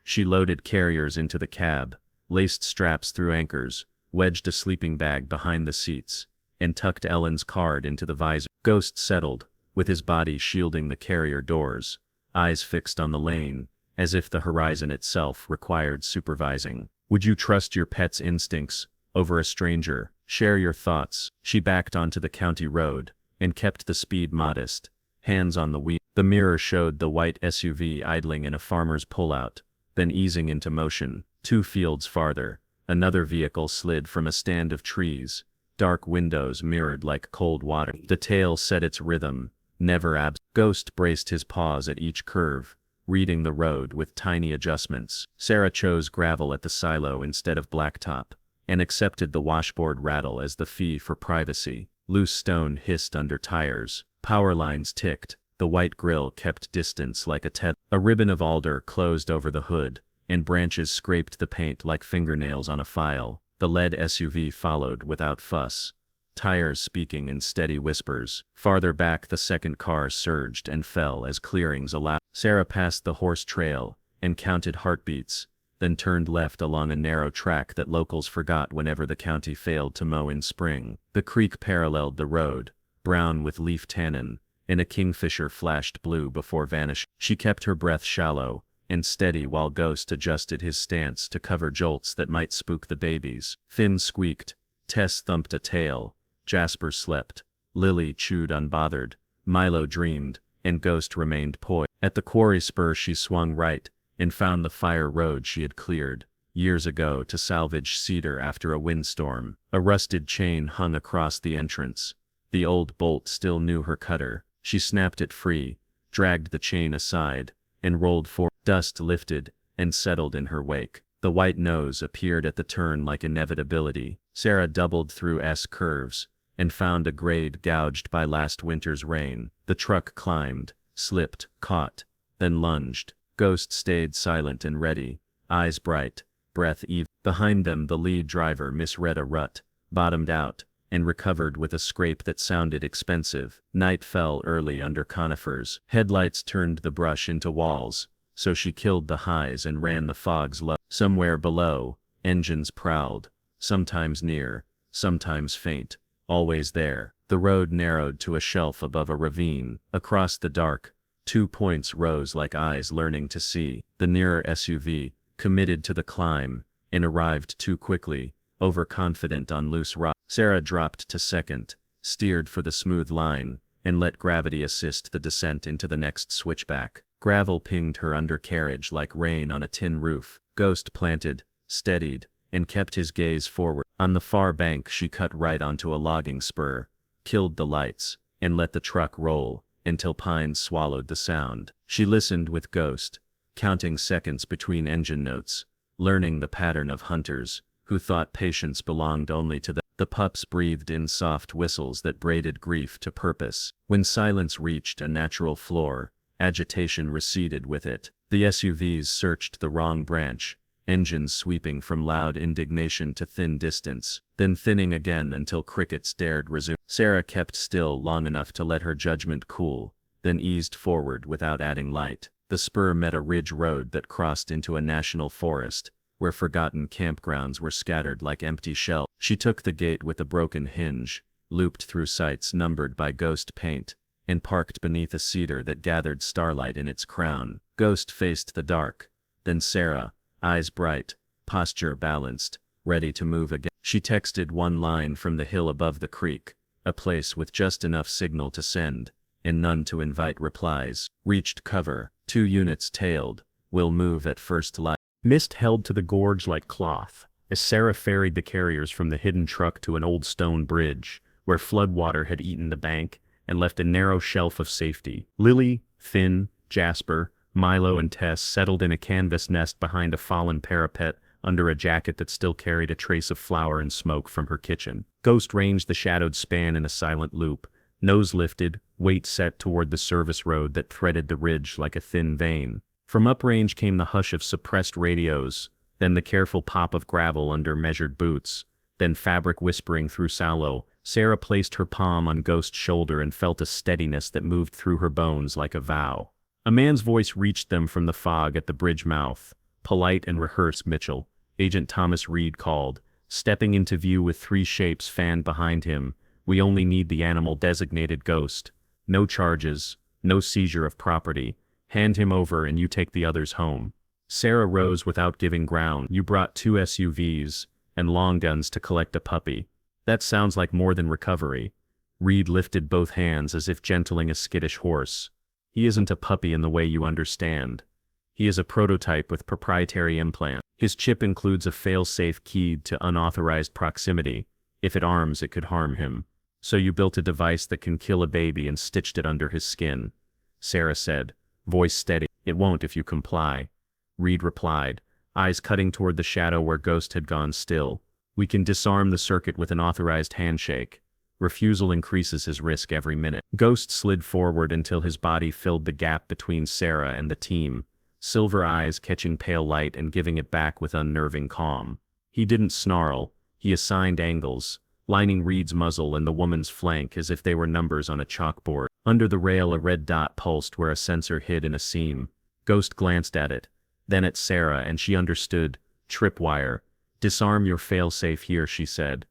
She loaded carriers into the cab, laced straps through anchors, wedged a sleeping bag behind the seats, and tucked Ellen's card into the visor. Ghost settled, with his body shielding the carrier doors, eyes fixed on the lane, as if the horizon itself required supervising. "Would you trust your pet's instincts over a stranger? Share your thoughts." She backed onto the county road, and kept the speed modest, hands on the wheel. The mirror showed the white SUV idling in a farmer's pullout, then easing into motion. 2 fields farther, another vehicle slid from a stand of trees, dark windows mirrored like cold water. The tail set its rhythm, never absent. Ghost braced his paws at each curve, reading the road with tiny adjustments. Sarah chose gravel at the silo instead of blacktop, and accepted the washboard rattle as the fee for privacy. Loose stone hissed under tires, power lines ticked, the white grille kept distance like a tether. A ribbon of alder closed over the hood, and branches scraped the paint like fingernails on a file. The lead SUV followed without fuss, tires speaking in steady whispers. Farther back the second car surged and fell as clearings allowed. Sarah passed the horse trail, and counted heartbeats, then turned left along a narrow track that locals forgot whenever the county failed to mow in spring. The creek paralleled the road, brown with leaf tannin, and a kingfisher flashed blue before vanishing. She kept her breath shallow and steady while Ghost adjusted his stance to cover jolts that might spook the babies. Finn squeaked, Tess thumped a tail, Jasper slept, Lily chewed unbothered, Milo dreamed, and Ghost remained poised. At the quarry spur she swung right, and found the fire road she had cleared years ago to salvage cedar after a windstorm. A rusted chain hung across the entrance. The old bolt still knew her cutter. She snapped it free, dragged the chain aside, and rolled forward. Dust lifted and settled in her wake. The white nose appeared at the turn like inevitability. Sarah doubled through S-curves, and found a grade gouged by last winter's rain. The truck climbed, slipped, caught, then lunged. Ghost stayed silent and ready, eyes bright, breath even. Behind them the lead driver misread a rut, bottomed out, and recovered with a scrape that sounded expensive. Night fell early under conifers. Headlights turned the brush into walls, so she killed the highs and ran the fogs low. Somewhere below, engines prowled, sometimes near, sometimes faint, always there. The road narrowed to a shelf above a ravine. Across the dark, 2 points rose like eyes learning to see. The nearer SUV, committed to the climb, and arrived too quickly, overconfident on loose rock. Sarah dropped to second, steered for the smooth line, and let gravity assist the descent into the next switchback. Gravel pinged her undercarriage like rain on a tin roof. Ghost planted, steadied, and kept his gaze forward. On the far bank she cut right onto a logging spur, killed the lights, and let the truck roll, until pines swallowed the sound. She listened with Ghost, counting seconds between engine notes, learning the pattern of hunters, who thought patience belonged only to them. The pups breathed in soft whistles that braided grief to purpose. When silence reached a natural floor, agitation receded with it. The SUVs searched the wrong branch, engines sweeping from loud indignation to thin distance, then thinning again until crickets dared resume. Sarah kept still long enough to let her judgment cool, then eased forward without adding light. The spur met a ridge road that crossed into a national forest, where forgotten campgrounds were scattered like empty shells. She took the gate with a broken hinge, looped through sites numbered by Ghost paint, and parked beneath a cedar that gathered starlight in its crown. Ghost faced the dark, then Sarah, eyes bright, posture balanced, ready to move again. She texted one line from the hill above the creek, a place with just enough signal to send, and none to invite replies. Reached cover, 2 units tailed, will move at first light. Mist held to the gorge like cloth, as Sarah ferried the carriers from the hidden truck to an old stone bridge, where floodwater had eaten the bank and left a narrow shelf of safety. Lily, Finn, Jasper, Milo and Tess settled in a canvas nest behind a fallen parapet under a jacket that still carried a trace of flour and smoke from her kitchen. Ghost ranged the shadowed span in a silent loop, nose lifted, weight set toward the service road that threaded the ridge like a thin vein. From uprange came the hush of suppressed radios, then the careful pop of gravel under measured boots, then fabric whispering through sallow. Sarah placed her palm on Ghost's shoulder and felt a steadiness that moved through her bones like a vow. A man's voice reached them from the fog at the bridge mouth. Polite and rehearsed. Mitchell, Agent Thomas Reed called, stepping into view with 3 shapes fanned behind him. We only need the animal designated Ghost. No charges, no seizure of property. Hand him over and you take the others home. Sarah rose without giving ground. You brought 2 SUVs and long guns to collect a puppy. That sounds like more than recovery. Reed lifted both hands as if gentling a skittish horse. He isn't a puppy in the way you understand. He is a prototype with proprietary implant. His chip includes a fail-safe keyed to unauthorized proximity. If it arms, it could harm him. So you built a device that can kill a baby and stitched it under his skin. Sarah said, voice steady. It won't if you comply. Reed replied, eyes cutting toward the shadow where Ghost had gone still. We can disarm the circuit with an authorized handshake. Refusal increases his risk every minute. Ghost slid forward until his body filled the gap between Sarah and the team, silver eyes catching pale light and giving it back with unnerving calm. He didn't snarl, he assigned angles, lining Reed's muzzle and the woman's flank as if they were numbers on a chalkboard. Under the rail a red dot pulsed where a sensor hid in a seam. Ghost glanced at it, then at Sarah, and she understood. Tripwire. Disarm your failsafe here, she said.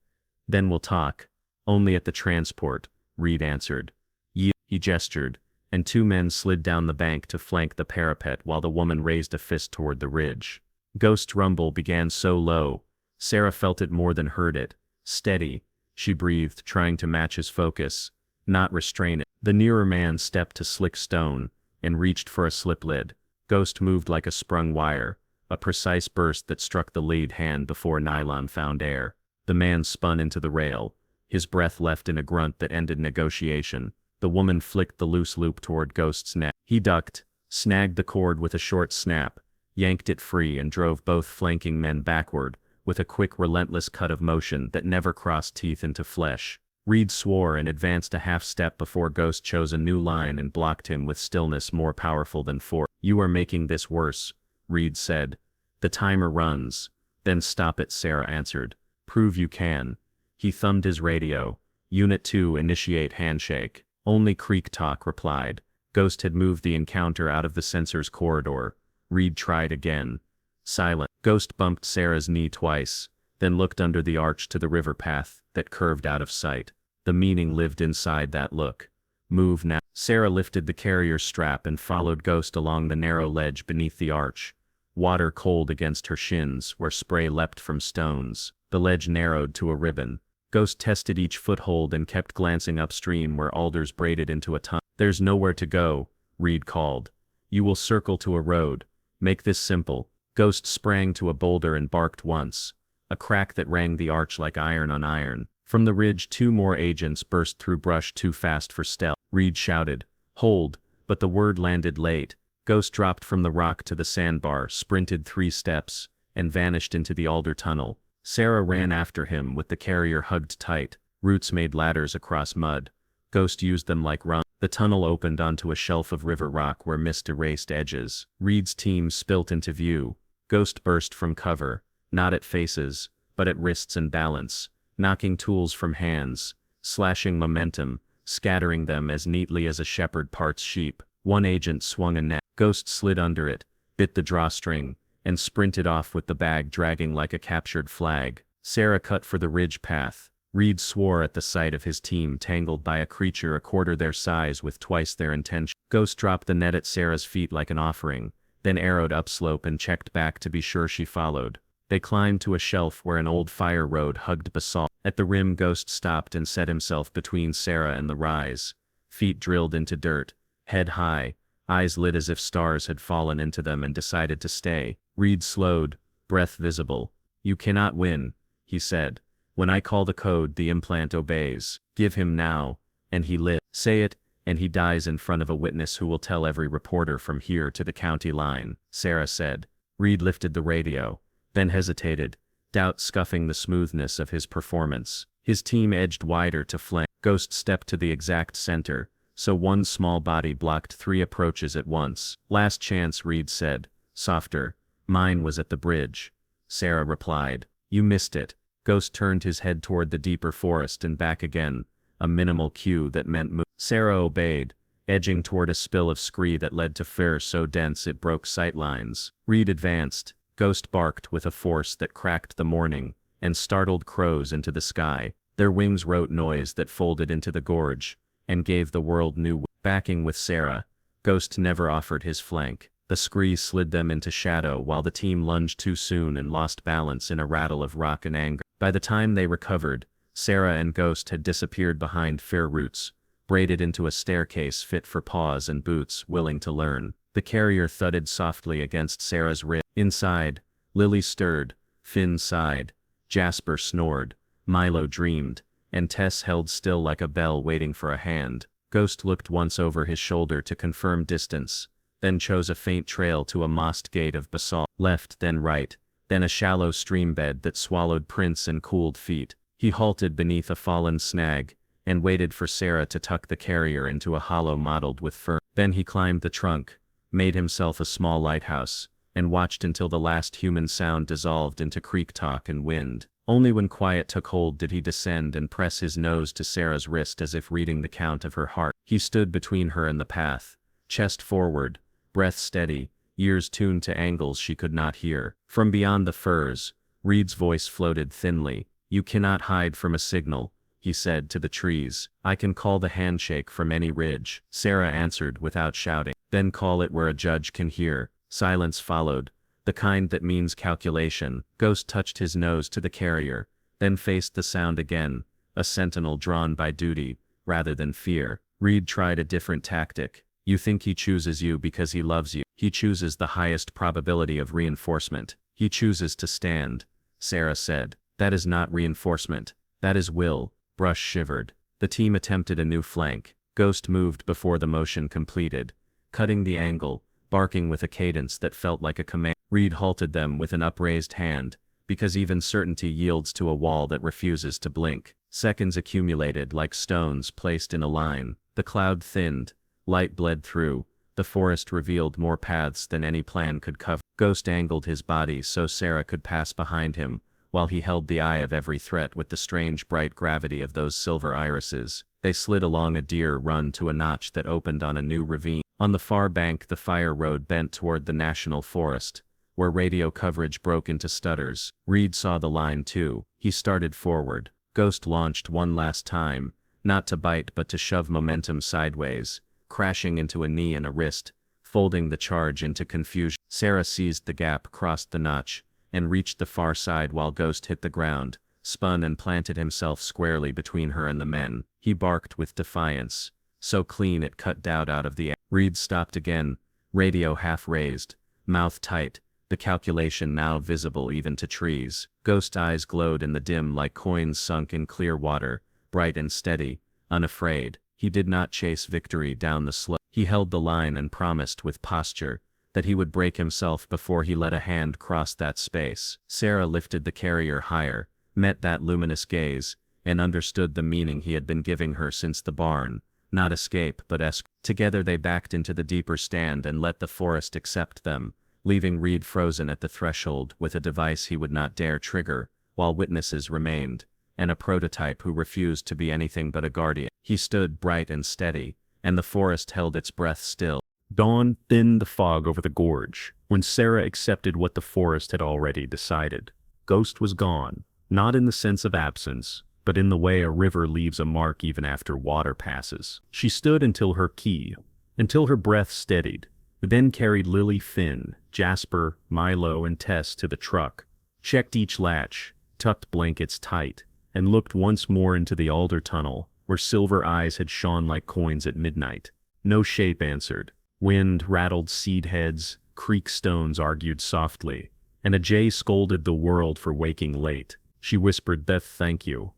Then we'll talk. Only at the transport, Reed answered. He gestured, and 2 men slid down the bank to flank the parapet while the woman raised a fist toward the ridge. Ghost's rumble began so low, Sarah felt it more than heard it. Steady, she breathed, trying to match his focus, not restrain it. The nearer man stepped to slick stone and reached for a slip lid. Ghost moved like a sprung wire, a precise burst that struck the lead hand before nylon found air. The man spun into the rail, his breath left in a grunt that ended negotiation. The woman flicked the loose loop toward Ghost's neck. He ducked, snagged the cord with a short snap, yanked it free and drove both flanking men backward, with a quick relentless cut of motion that never crossed teeth into flesh. Reed swore and advanced a half step before Ghost chose a new line and blocked him with stillness more powerful than force. You are making this worse, Reed said. The timer runs. Then stop it, Sarah answered. Prove you can. He thumbed his radio. Unit 2 initiate handshake. Only creak talk replied. Ghost had moved the encounter out of the sensor's corridor. Reed tried again. Silent. Ghost bumped Sarah's knee twice, then looked under the arch to the river path that curved out of sight. The meaning lived inside that look. Move now. Sarah lifted the carrier's strap and followed Ghost along the narrow ledge beneath the arch. Water cold against her shins where spray leapt from stones. The ledge narrowed to a ribbon. Ghost tested each foothold and kept glancing upstream where alders braided into a tunnel. There's nowhere to go, Reed called. You will circle to a road. Make this simple. Ghost sprang to a boulder and barked once. A crack that rang the arch like iron on iron. From the ridge 2 more agents burst through brush too fast for stealth. Reed shouted, hold, but the word landed late. Ghost dropped from the rock to the sandbar, sprinted 3 steps, and vanished into the alder tunnel. Sarah ran after him with the carrier hugged tight. Roots made ladders across mud. Ghost used them like rungs. The tunnel opened onto a shelf of river rock where mist erased edges. Reed's team spilt into view. Ghost burst from cover, not at faces, but at wrists and balance, knocking tools from hands, slashing momentum, scattering them as neatly as a shepherd parts sheep. 1 agent swung a net. Ghost slid under it, bit the drawstring, and sprinted off with the bag dragging like a captured flag. Sarah cut for the ridge path. Reed swore at the sight of his team tangled by a creature a quarter their size with twice their intention. Ghost dropped the net at Sarah's feet like an offering, then arrowed upslope and checked back to be sure she followed. They climbed to a shelf where an old fire road hugged basalt. At the rim Ghost stopped and set himself between Sarah and the rise. Feet drilled into dirt, head high, eyes lit as if stars had fallen into them and decided to stay. Reed slowed, breath visible. You cannot win, he said. When I call the code, the implant obeys. Give him now, and he lives. Say it, and he dies in front of a witness who will tell every reporter from here to the county line, Sarah said. Reed lifted the radio, then hesitated, doubt scuffing the smoothness of his performance. His team edged wider to flank. Ghost stepped to the exact center, so one small body blocked 3 approaches at once. Last chance, Reed said, softer. Mine was at the bridge. Sarah replied. You missed it. Ghost turned his head toward the deeper forest and back again, a minimal cue that meant move. Sarah obeyed, edging toward a spill of scree that led to fur so dense it broke sightlines. Reed advanced. Ghost barked with a force that cracked the morning, and startled crows into the sky. Their wings wrote noise that folded into the gorge, and gave the world new. Backing with Sarah, Ghost never offered his flank. The scree slid them into shadow while the team lunged too soon and lost balance in a rattle of rock and anger. By the time they recovered, Sarah and Ghost had disappeared behind fir roots, braided into a staircase fit for paws and boots willing to learn. The carrier thudded softly against Sarah's rib. Inside, Lily stirred, Finn sighed, Jasper snored, Milo dreamed, and Tess held still like a bell waiting for a hand. Ghost looked once over his shoulder to confirm distance, then chose a faint trail to a mossed gate of basalt. Left, then right, then a shallow stream bed that swallowed prints and cooled feet. He halted beneath a fallen snag, and waited for Sarah to tuck the carrier into a hollow mottled with fern. Then he climbed the trunk, made himself a small lighthouse, and watched until the last human sound dissolved into creek talk and wind. Only when quiet took hold did he descend and press his nose to Sarah's wrist as if reading the count of her heart. He stood between her and the path, chest forward, breath steady, ears tuned to angles she could not hear. From beyond the firs, Reed's voice floated thinly. You cannot hide from a signal, he said to the trees. I can call the handshake from any ridge. Sarah answered without shouting. Then call it where a judge can hear. Silence followed, the kind that means calculation. Ghost touched his nose to the carrier, then faced the sound again, a sentinel drawn by duty, rather than fear. Reed tried a different tactic. You think he chooses you because he loves you. He chooses the highest probability of reinforcement. He chooses to stand, Sarah said. That is not reinforcement. That is will. Brush shivered. The team attempted a new flank. Ghost moved before the motion completed, cutting the angle, barking with a cadence that felt like a command. Reed halted them with an upraised hand, because even certainty yields to a wall that refuses to blink. Seconds accumulated like stones placed in a line. The cloud thinned, light bled through, the forest revealed more paths than any plan could cover. Ghost angled his body so Sarah could pass behind him, while he held the eye of every threat with the strange bright gravity of those silver irises. They slid along a deer run to a notch that opened on a new ravine. On the far bank the fire road bent toward the national forest, where radio coverage broke into stutters. Reed saw the line too. He started forward. Ghost launched one last time, not to bite but to shove momentum sideways, crashing into a knee and a wrist, folding the charge into confusion. Sarah seized the gap, crossed the notch, and reached the far side while Ghost hit the ground, spun and planted himself squarely between her and the men. He barked with defiance, so clean it cut doubt out of the air. Reed stopped again, radio half raised, mouth tight, the calculation now visible even to trees. Ghost eyes glowed in the dim like coins sunk in clear water, bright and steady, unafraid. He did not chase victory down the slope. He held the line and promised with posture that he would break himself before he let a hand cross that space. Sarah lifted the carrier higher, met that luminous gaze, and understood the meaning he had been giving her since the barn. Not escape but escape. Together they backed into the deeper stand and let the forest accept them, leaving Reed frozen at the threshold with a device he would not dare trigger, while witnesses remained, and a prototype who refused to be anything but a guardian. He stood bright and steady, and the forest held its breath still. Dawn thinned the fog over the gorge, when Sarah accepted what the forest had already decided. Ghost was gone, not in the sense of absence, but in the way a river leaves a mark even after water passes. She stood until her breath steadied, then carried Lily, Finn, Jasper, Milo, and Tess to the truck, checked each latch, tucked blankets tight, and looked once more into the alder tunnel, where silver eyes had shone like coins at midnight. No shape answered. Wind rattled seed heads, creek stones argued softly, and a jay scolded the world for waking late. She whispered that thank you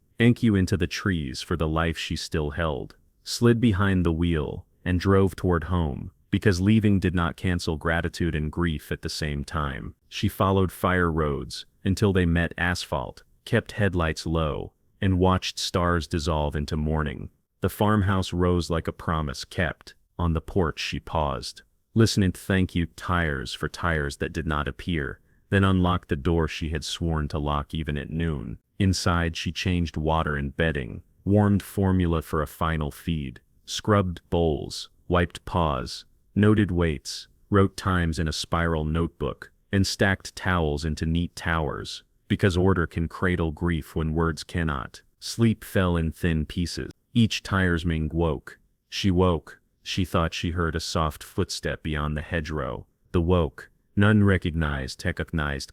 into the trees for the life she still held, slid behind the wheel, and drove toward home, because leaving did not cancel gratitude and grief at the same time. She followed fire roads until they met asphalt, kept headlights low, and watched stars dissolve into morning. The farmhouse rose like a promise kept. On the porch she paused, listening to thank you tires for tires that did not appear, then unlocked the door she had sworn to lock even at noon. Inside she changed water and bedding, warmed formula for a final feed, scrubbed bowls, wiped paws, noted weights, wrote times in a spiral notebook, and stacked towels into neat towers, because order can cradle grief when words cannot. Sleep fell in thin pieces. Each tiresming woke. She woke. She thought she heard a soft footstep beyond the hedgerow. The woke. None recognized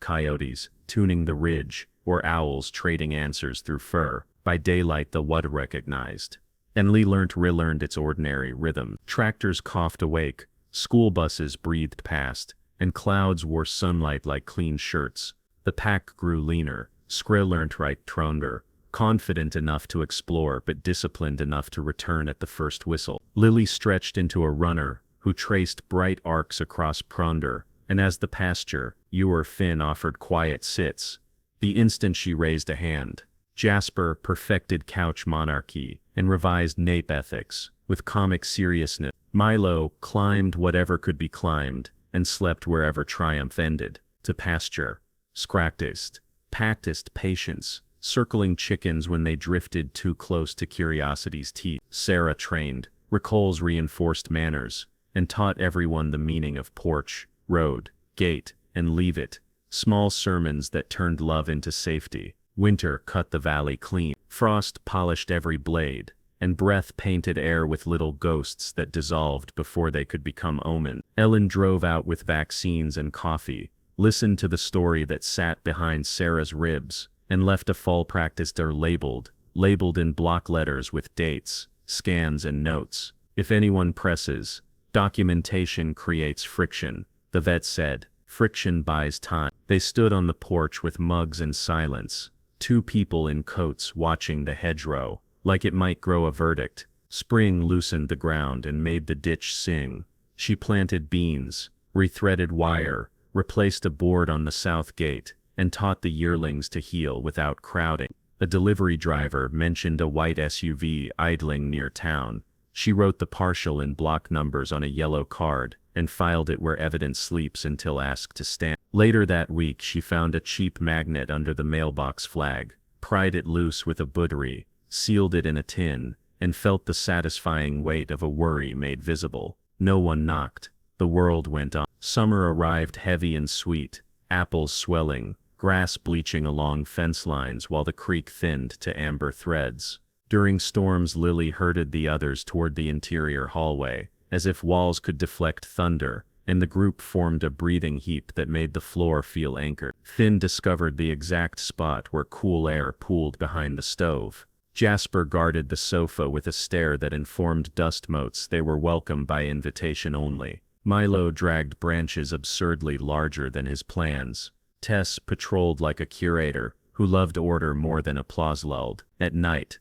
coyotes, tuning the ridge, or owls trading answers through fur. By daylight the wood recognized. And Lee relearned its ordinary rhythm. Tractors coughed awake, school buses breathed past, and clouds wore sunlight like clean shirts. The pack grew leaner, learned right stronger, confident enough to explore but disciplined enough to return at the first whistle. Lily stretched into a runner, who traced bright arcs across Pronder, and as the pasture, ewer Finn offered quiet sits. The instant she raised a hand, Jasper perfected couch monarchy and revised nape ethics with comic seriousness. Milo climbed whatever could be climbed and slept wherever triumph ended. To pasture, practiced patience, circling chickens when they drifted too close to curiosity's teeth. Sarah trained, Ricole's reinforced manners, and taught everyone the meaning of porch, road, gate, and leave it. Small sermons that turned love into safety. Winter cut the valley clean. Frost polished every blade, and breath painted air with little ghosts that dissolved before they could become omen. Ellen drove out with vaccines and coffee, listened to the story that sat behind Sarah's ribs, and left a fall practice labeled in block letters with dates, scans and notes. If anyone presses, documentation creates friction, the vet said. Friction buys time. They stood on the porch with mugs and silence, two people in coats watching the hedgerow, like it might grow a verdict. Spring loosened the ground and made the ditch sing. She planted beans, rethreaded wire, replaced a board on the south gate, and taught the yearlings to heal without crowding. A delivery driver mentioned a white SUV idling near town. She wrote the partial in block numbers on a yellow card and filed it where evidence sleeps until asked to stand. Later that week she found a cheap magnet under the mailbox flag, pried it loose with a buttery, sealed it in a tin, and felt the satisfying weight of a worry made visible. No one knocked. The world went on. Summer arrived heavy and sweet, apples swelling, grass bleaching along fence lines while the creek thinned to amber threads. During storms Lily herded the others toward the interior hallway, as if walls could deflect thunder, and the group formed a breathing heap that made the floor feel anchored. Finn discovered the exact spot where cool air pooled behind the stove. Jasper guarded the sofa with a stare that informed dust motes they were welcome by invitation only. Milo dragged branches absurdly larger than his plans. Tess patrolled like a curator, who loved order more than applause lulled. At night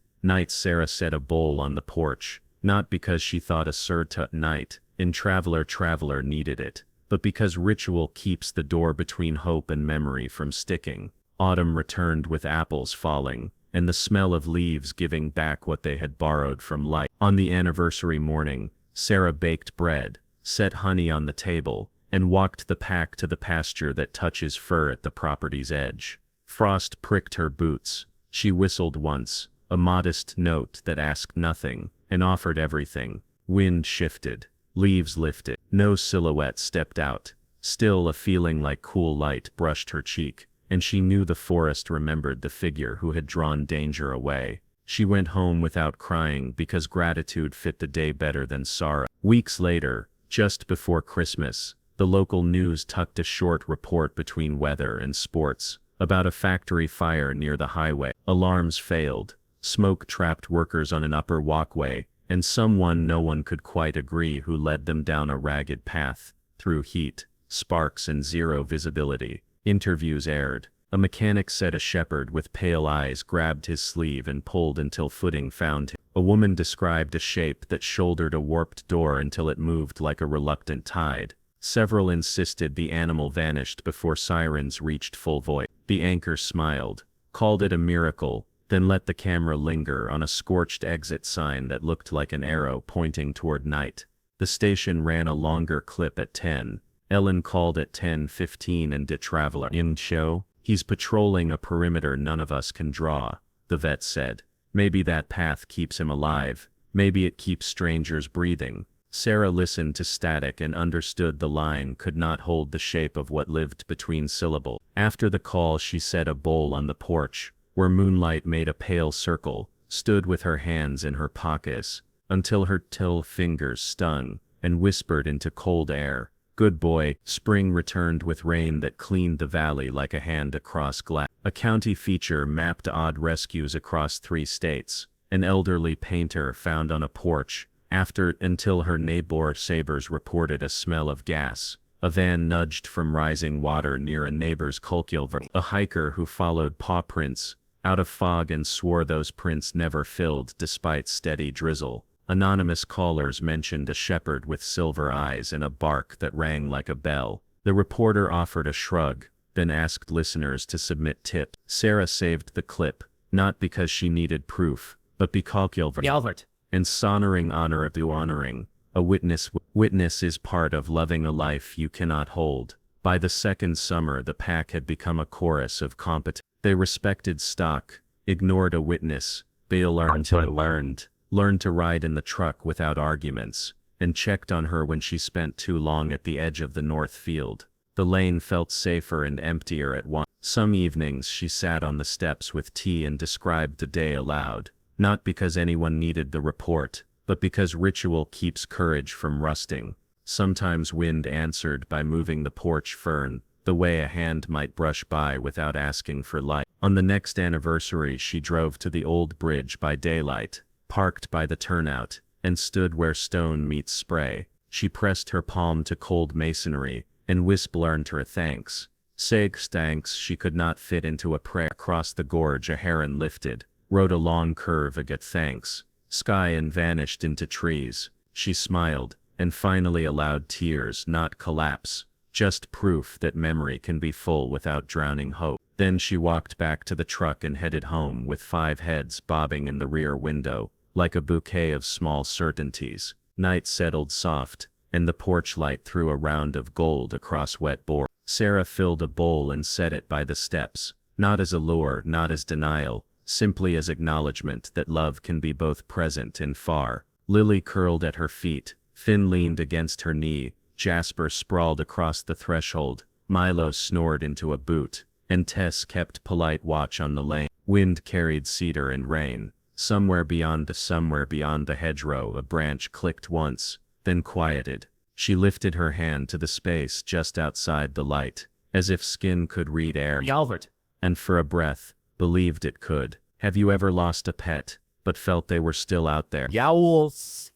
Sarah set a bowl on the porch, not because she thought a certain night in Traveler needed it, but because ritual keeps the door between hope and memory from sticking. Autumn returned with apples falling, and the smell of leaves giving back what they had borrowed from light. On the anniversary morning, Sarah baked bread, set honey on the table, and walked the pack to the pasture that touches fur at the property's edge. Frost pricked her boots. She whistled once, a modest note that asked nothing, and offered everything. Wind shifted. Leaves lifted. No silhouette stepped out. Still a feeling like cool light brushed her cheek, and she knew the forest remembered the figure who had drawn danger away. She went home without crying because gratitude fit the day better than sorrow. Weeks later, just before Christmas, the local news tucked a short report between weather and sports about a factory fire near the highway. Alarms failed. Smoke trapped workers on an upper walkway, and someone no one could quite agree who led them down a ragged path, through heat, sparks and zero visibility. Interviews aired. A mechanic said a shepherd with pale eyes grabbed his sleeve and pulled until footing found him. A woman described a shape that shouldered a warped door until it moved like a reluctant tide. Several insisted the animal vanished before sirens reached full voice. The anchor smiled, called it a miracle, then let the camera linger on a scorched exit sign that looked like an arrow pointing toward night. The station ran a longer clip at 10. Ellen called at 10:15 and the traveler in show. He's patrolling a perimeter none of us can draw, the vet said. Maybe that path keeps him alive. Maybe it keeps strangers breathing. Sarah listened to static and understood the line could not hold the shape of what lived between syllables. After the call she set a bowl on the porch, where moonlight made a pale circle, stood with her hands in her pockets, until her till fingers stung, and whispered into cold air, "Good boy." Spring returned with rain that cleaned the valley like a hand across glass. A county feature mapped odd rescues across 3 states. An elderly painter found on a porch, until her neighbor sabers reported a smell of gas. A van nudged from rising water near a neighbor's cultivar. A hiker who followed paw prints out of fog and swore those prints never filled despite steady drizzle. Anonymous callers mentioned a shepherd with silver eyes and a bark that rang like a bell. The reporter offered a shrug, then asked listeners to submit tips. Sarah saved the clip, not because she needed proof, but because Gilbert and honoring honor of the honoring. A witness is part of loving a life you cannot hold. By the second summer the pack had become a chorus of competent. They respected stock, ignored a witness, learned to ride in the truck without arguments, and checked on her when she spent too long at the edge of the north field. The lane felt safer and emptier at once. Some evenings she sat on the steps with tea and described the day aloud, not because anyone needed the report, but because ritual keeps courage from rusting. Sometimes wind answered by moving the porch fern, the way a hand might brush by without asking for light. On the next anniversary she drove to the old bridge by daylight, parked by the turnout, and stood where stone meets spray. She pressed her palm to cold masonry, and learned her thanks. Thanks she could not fit into a prayer. Across the gorge a heron lifted, rode a long curve against thanks, sky and vanished into trees. She smiled, and finally allowed tears not collapse, just proof that memory can be full without drowning hope. Then she walked back to the truck and headed home with 5 heads bobbing in the rear window, like a bouquet of small certainties. Night settled soft, and the porch light threw a round of gold across wet board. Sarah filled a bowl and set it by the steps, not as a lure, not as denial, simply as acknowledgement that love can be both present and far. Lily curled at her feet, Finn leaned against her knee, Jasper sprawled across the threshold, Milo snored into a boot, and Tess kept polite watch on the lane. Wind carried cedar and rain. Somewhere beyond the hedgerow a branch clicked once, then quieted. She lifted her hand to the space just outside the light, as if skin could read air. Albert. And for a breath, believed it could. Have you ever lost a pet, but felt they were still out there? Yowls.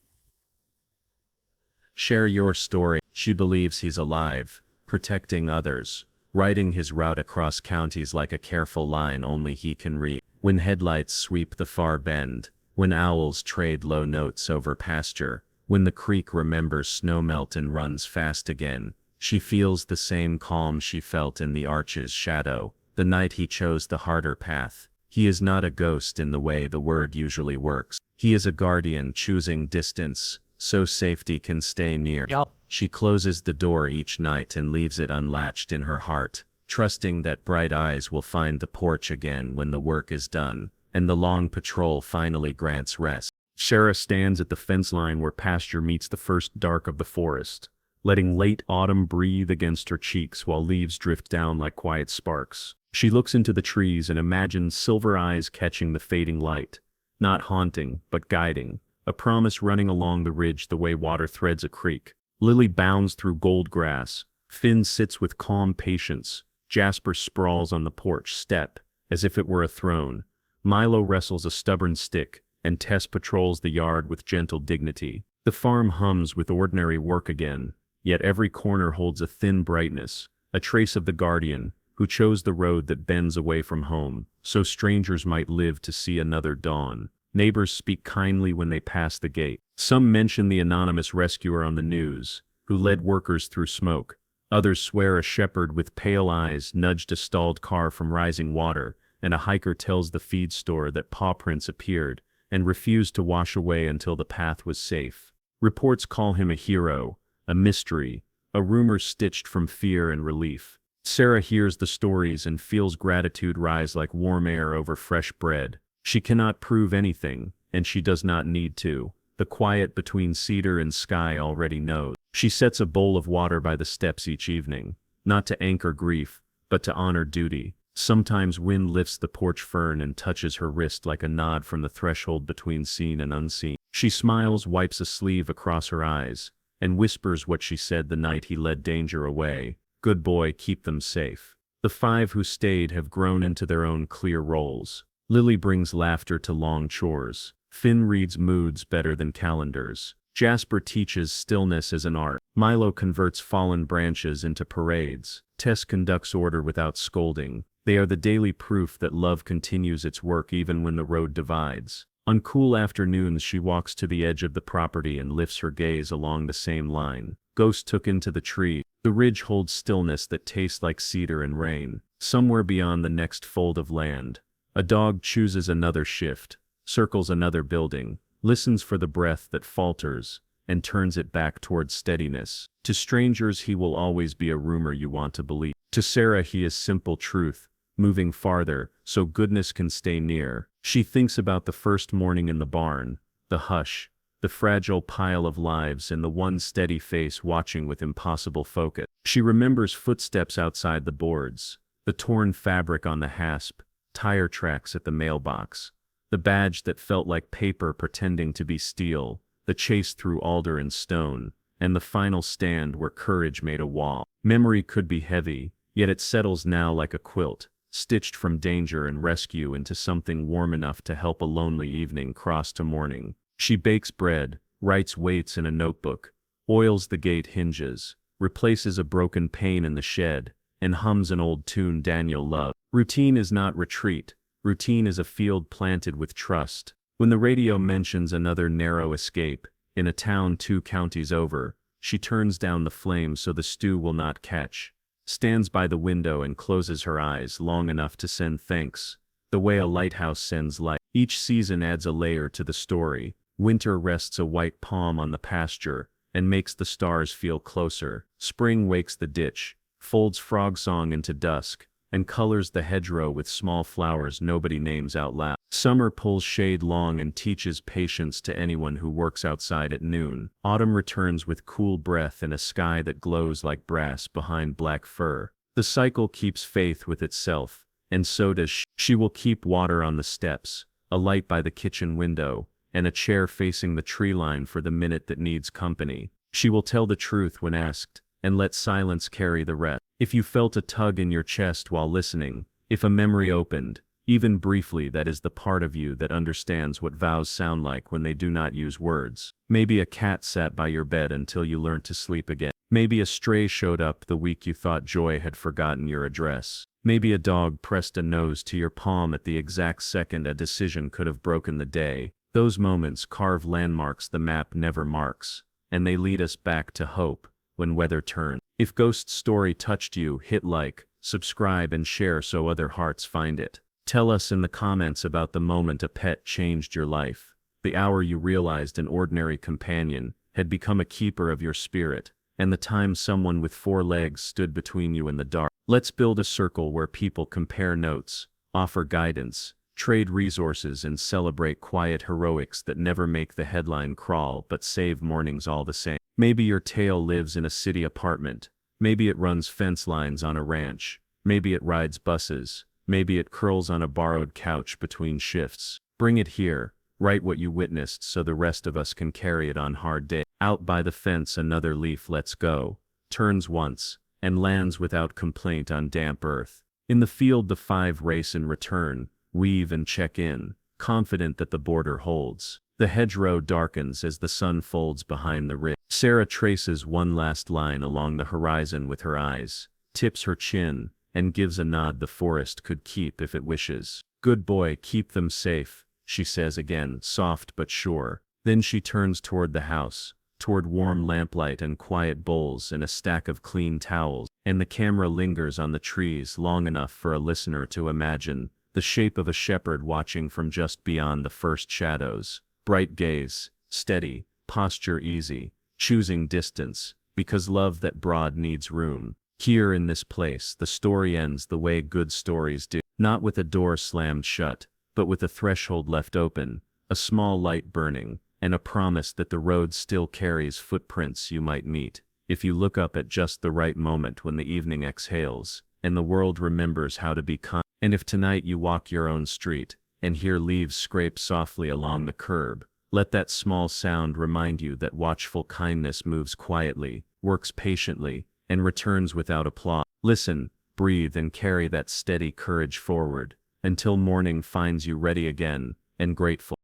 Share your story. She believes he's alive, protecting others, writing his route across counties like a careful line only he can read. When headlights sweep the far bend, when owls trade low notes over pasture, when the creek remembers snowmelt and runs fast again, she feels the same calm she felt in the arch's shadow, the night he chose the harder path. He is not a ghost in the way the word usually works. He is a guardian choosing distance, so safety can stay near. Yep. She closes the door each night and leaves it unlatched in her heart, trusting that bright eyes will find the porch again when the work is done, and the long patrol finally grants rest. Sarah stands at the fence line where pasture meets the first dark of the forest, letting late autumn breathe against her cheeks while leaves drift down like quiet sparks. She looks into the trees and imagines silver eyes catching the fading light, not haunting, but guiding, a promise running along the ridge the way water threads a creek. Lily bounds through gold grass. Finn sits with calm patience. Jasper sprawls on the porch step, as if it were a throne. Milo wrestles a stubborn stick, and Tess patrols the yard with gentle dignity. The farm hums with ordinary work again, yet every corner holds a thin brightness, a trace of the guardian, who chose the road that bends away from home, so strangers might live to see another dawn. Neighbors speak kindly when they pass the gate. Some mention the anonymous rescuer on the news, who led workers through smoke. Others swear a shepherd with pale eyes nudged a stalled car from rising water, and a hiker tells the feed store that paw prints appeared and refused to wash away until the path was safe. Reports call him a hero, a mystery, a rumor stitched from fear and relief. Sarah hears the stories and feels gratitude rise like warm air over fresh bread. She cannot prove anything, and she does not need to. The quiet between cedar and sky already knows. She sets a bowl of water by the steps each evening, not to anchor grief, but to honor duty. Sometimes wind lifts the porch fern and touches her wrist like a nod from the threshold between seen and unseen. She smiles, wipes a sleeve across her eyes, and whispers what she said the night he led danger away. Good boy, keep them safe. The 5 who stayed have grown into their own clear roles. Lily brings laughter to long chores. Finn reads moods better than calendars. Jasper teaches stillness as an art. Milo converts fallen branches into parades. Tess conducts order without scolding. They are the daily proof that love continues its work even when the road divides. On cool afternoons she walks to the edge of the property and lifts her gaze along the same line. Ghost took into the tree. The ridge holds stillness that tastes like cedar and rain. Somewhere beyond the next fold of land, a dog chooses another shift, circles another building, listens for the breath that falters, and turns it back towards steadiness. To strangers he will always be a rumor you want to believe. To Sarah he is simple truth, moving farther, so goodness can stay near. She thinks about the first morning in the barn, the hush, the fragile pile of lives and the one steady face watching with impossible focus. She remembers footsteps outside the boards, the torn fabric on the hasp, tire tracks at the mailbox, the badge that felt like paper pretending to be steel, the chase through alder and stone, and the final stand where courage made a wall. Memory could be heavy, yet it settles now like a quilt, stitched from danger and rescue into something warm enough to help a lonely evening cross to morning. She bakes bread, writes weights in a notebook, oils the gate hinges, replaces a broken pane in the shed, and hums an old tune Daniel loved. Routine is not retreat. Routine is a field planted with trust. When the radio mentions another narrow escape, in a town 2 counties over, she turns down the flame so the stew will not catch, stands by the window and closes her eyes long enough to send thanks, the way a lighthouse sends light. Each season adds a layer to the story. Winter rests a white palm on the pasture and makes the stars feel closer. Spring wakes the ditch, folds frog song into dusk, and colors the hedgerow with small flowers nobody names out loud. Summer pulls shade long and teaches patience to anyone who works outside at noon. Autumn returns with cool breath and a sky that glows like brass behind black fur. The cycle keeps faith with itself, and so does she. She will keep water on the steps, a light by the kitchen window, and a chair facing the tree line for the minute that needs company. She will tell the truth when asked, and let silence carry the rest. If you felt a tug in your chest while listening, if a memory opened, even briefly, that is the part of you that understands what vows sound like when they do not use words. Maybe a cat sat by your bed until you learned to sleep again. Maybe a stray showed up the week you thought joy had forgotten your address. Maybe a dog pressed a nose to your palm at the exact second a decision could have broken the day. Those moments carve landmarks the map never marks, and they lead us back to hope when weather turns. If Ghost's story touched you, hit like, subscribe and share so other hearts find it. Tell us in the comments about the moment a pet changed your life, the hour you realized an ordinary companion had become a keeper of your spirit, and the time someone with 4 legs stood between you and the dark. Let's build a circle where people compare notes, offer guidance, trade resources, and celebrate quiet heroics that never make the headline crawl but save mornings all the same. Maybe your tale lives in a city apartment. Maybe it runs fence lines on a ranch. Maybe it rides buses. Maybe it curls on a borrowed couch between shifts. Bring it here. Write what you witnessed so the rest of us can carry it on hard days. Out by the fence another leaf lets go, turns once, and lands without complaint on damp earth. In the field the 5 race and return, weave and check in, confident that the border holds. The hedgerow darkens as the sun folds behind the ridge. Sarah traces one last line along the horizon with her eyes, tips her chin, and gives a nod the forest could keep if it wishes. Good boy, keep them safe, she says again, soft but sure. Then she turns toward the house, toward warm lamplight and quiet bowls and a stack of clean towels, and the camera lingers on the trees long enough for a listener to imagine the shape of a shepherd watching from just beyond the first shadows. Bright gaze, steady, posture easy, choosing distance, because love that broad needs room. Here in this place, the story ends the way good stories do. Not with a door slammed shut, but with a threshold left open, a small light burning, and a promise that the road still carries footprints you might meet, if you look up at just the right moment when the evening exhales, and the world remembers how to be kind. And if tonight you walk your own street, and hear leaves scrape softly along the curb, let that small sound remind you that watchful kindness moves quietly, works patiently, and returns without applause. Listen, breathe, and carry that steady courage forward, until morning finds you ready again, and grateful.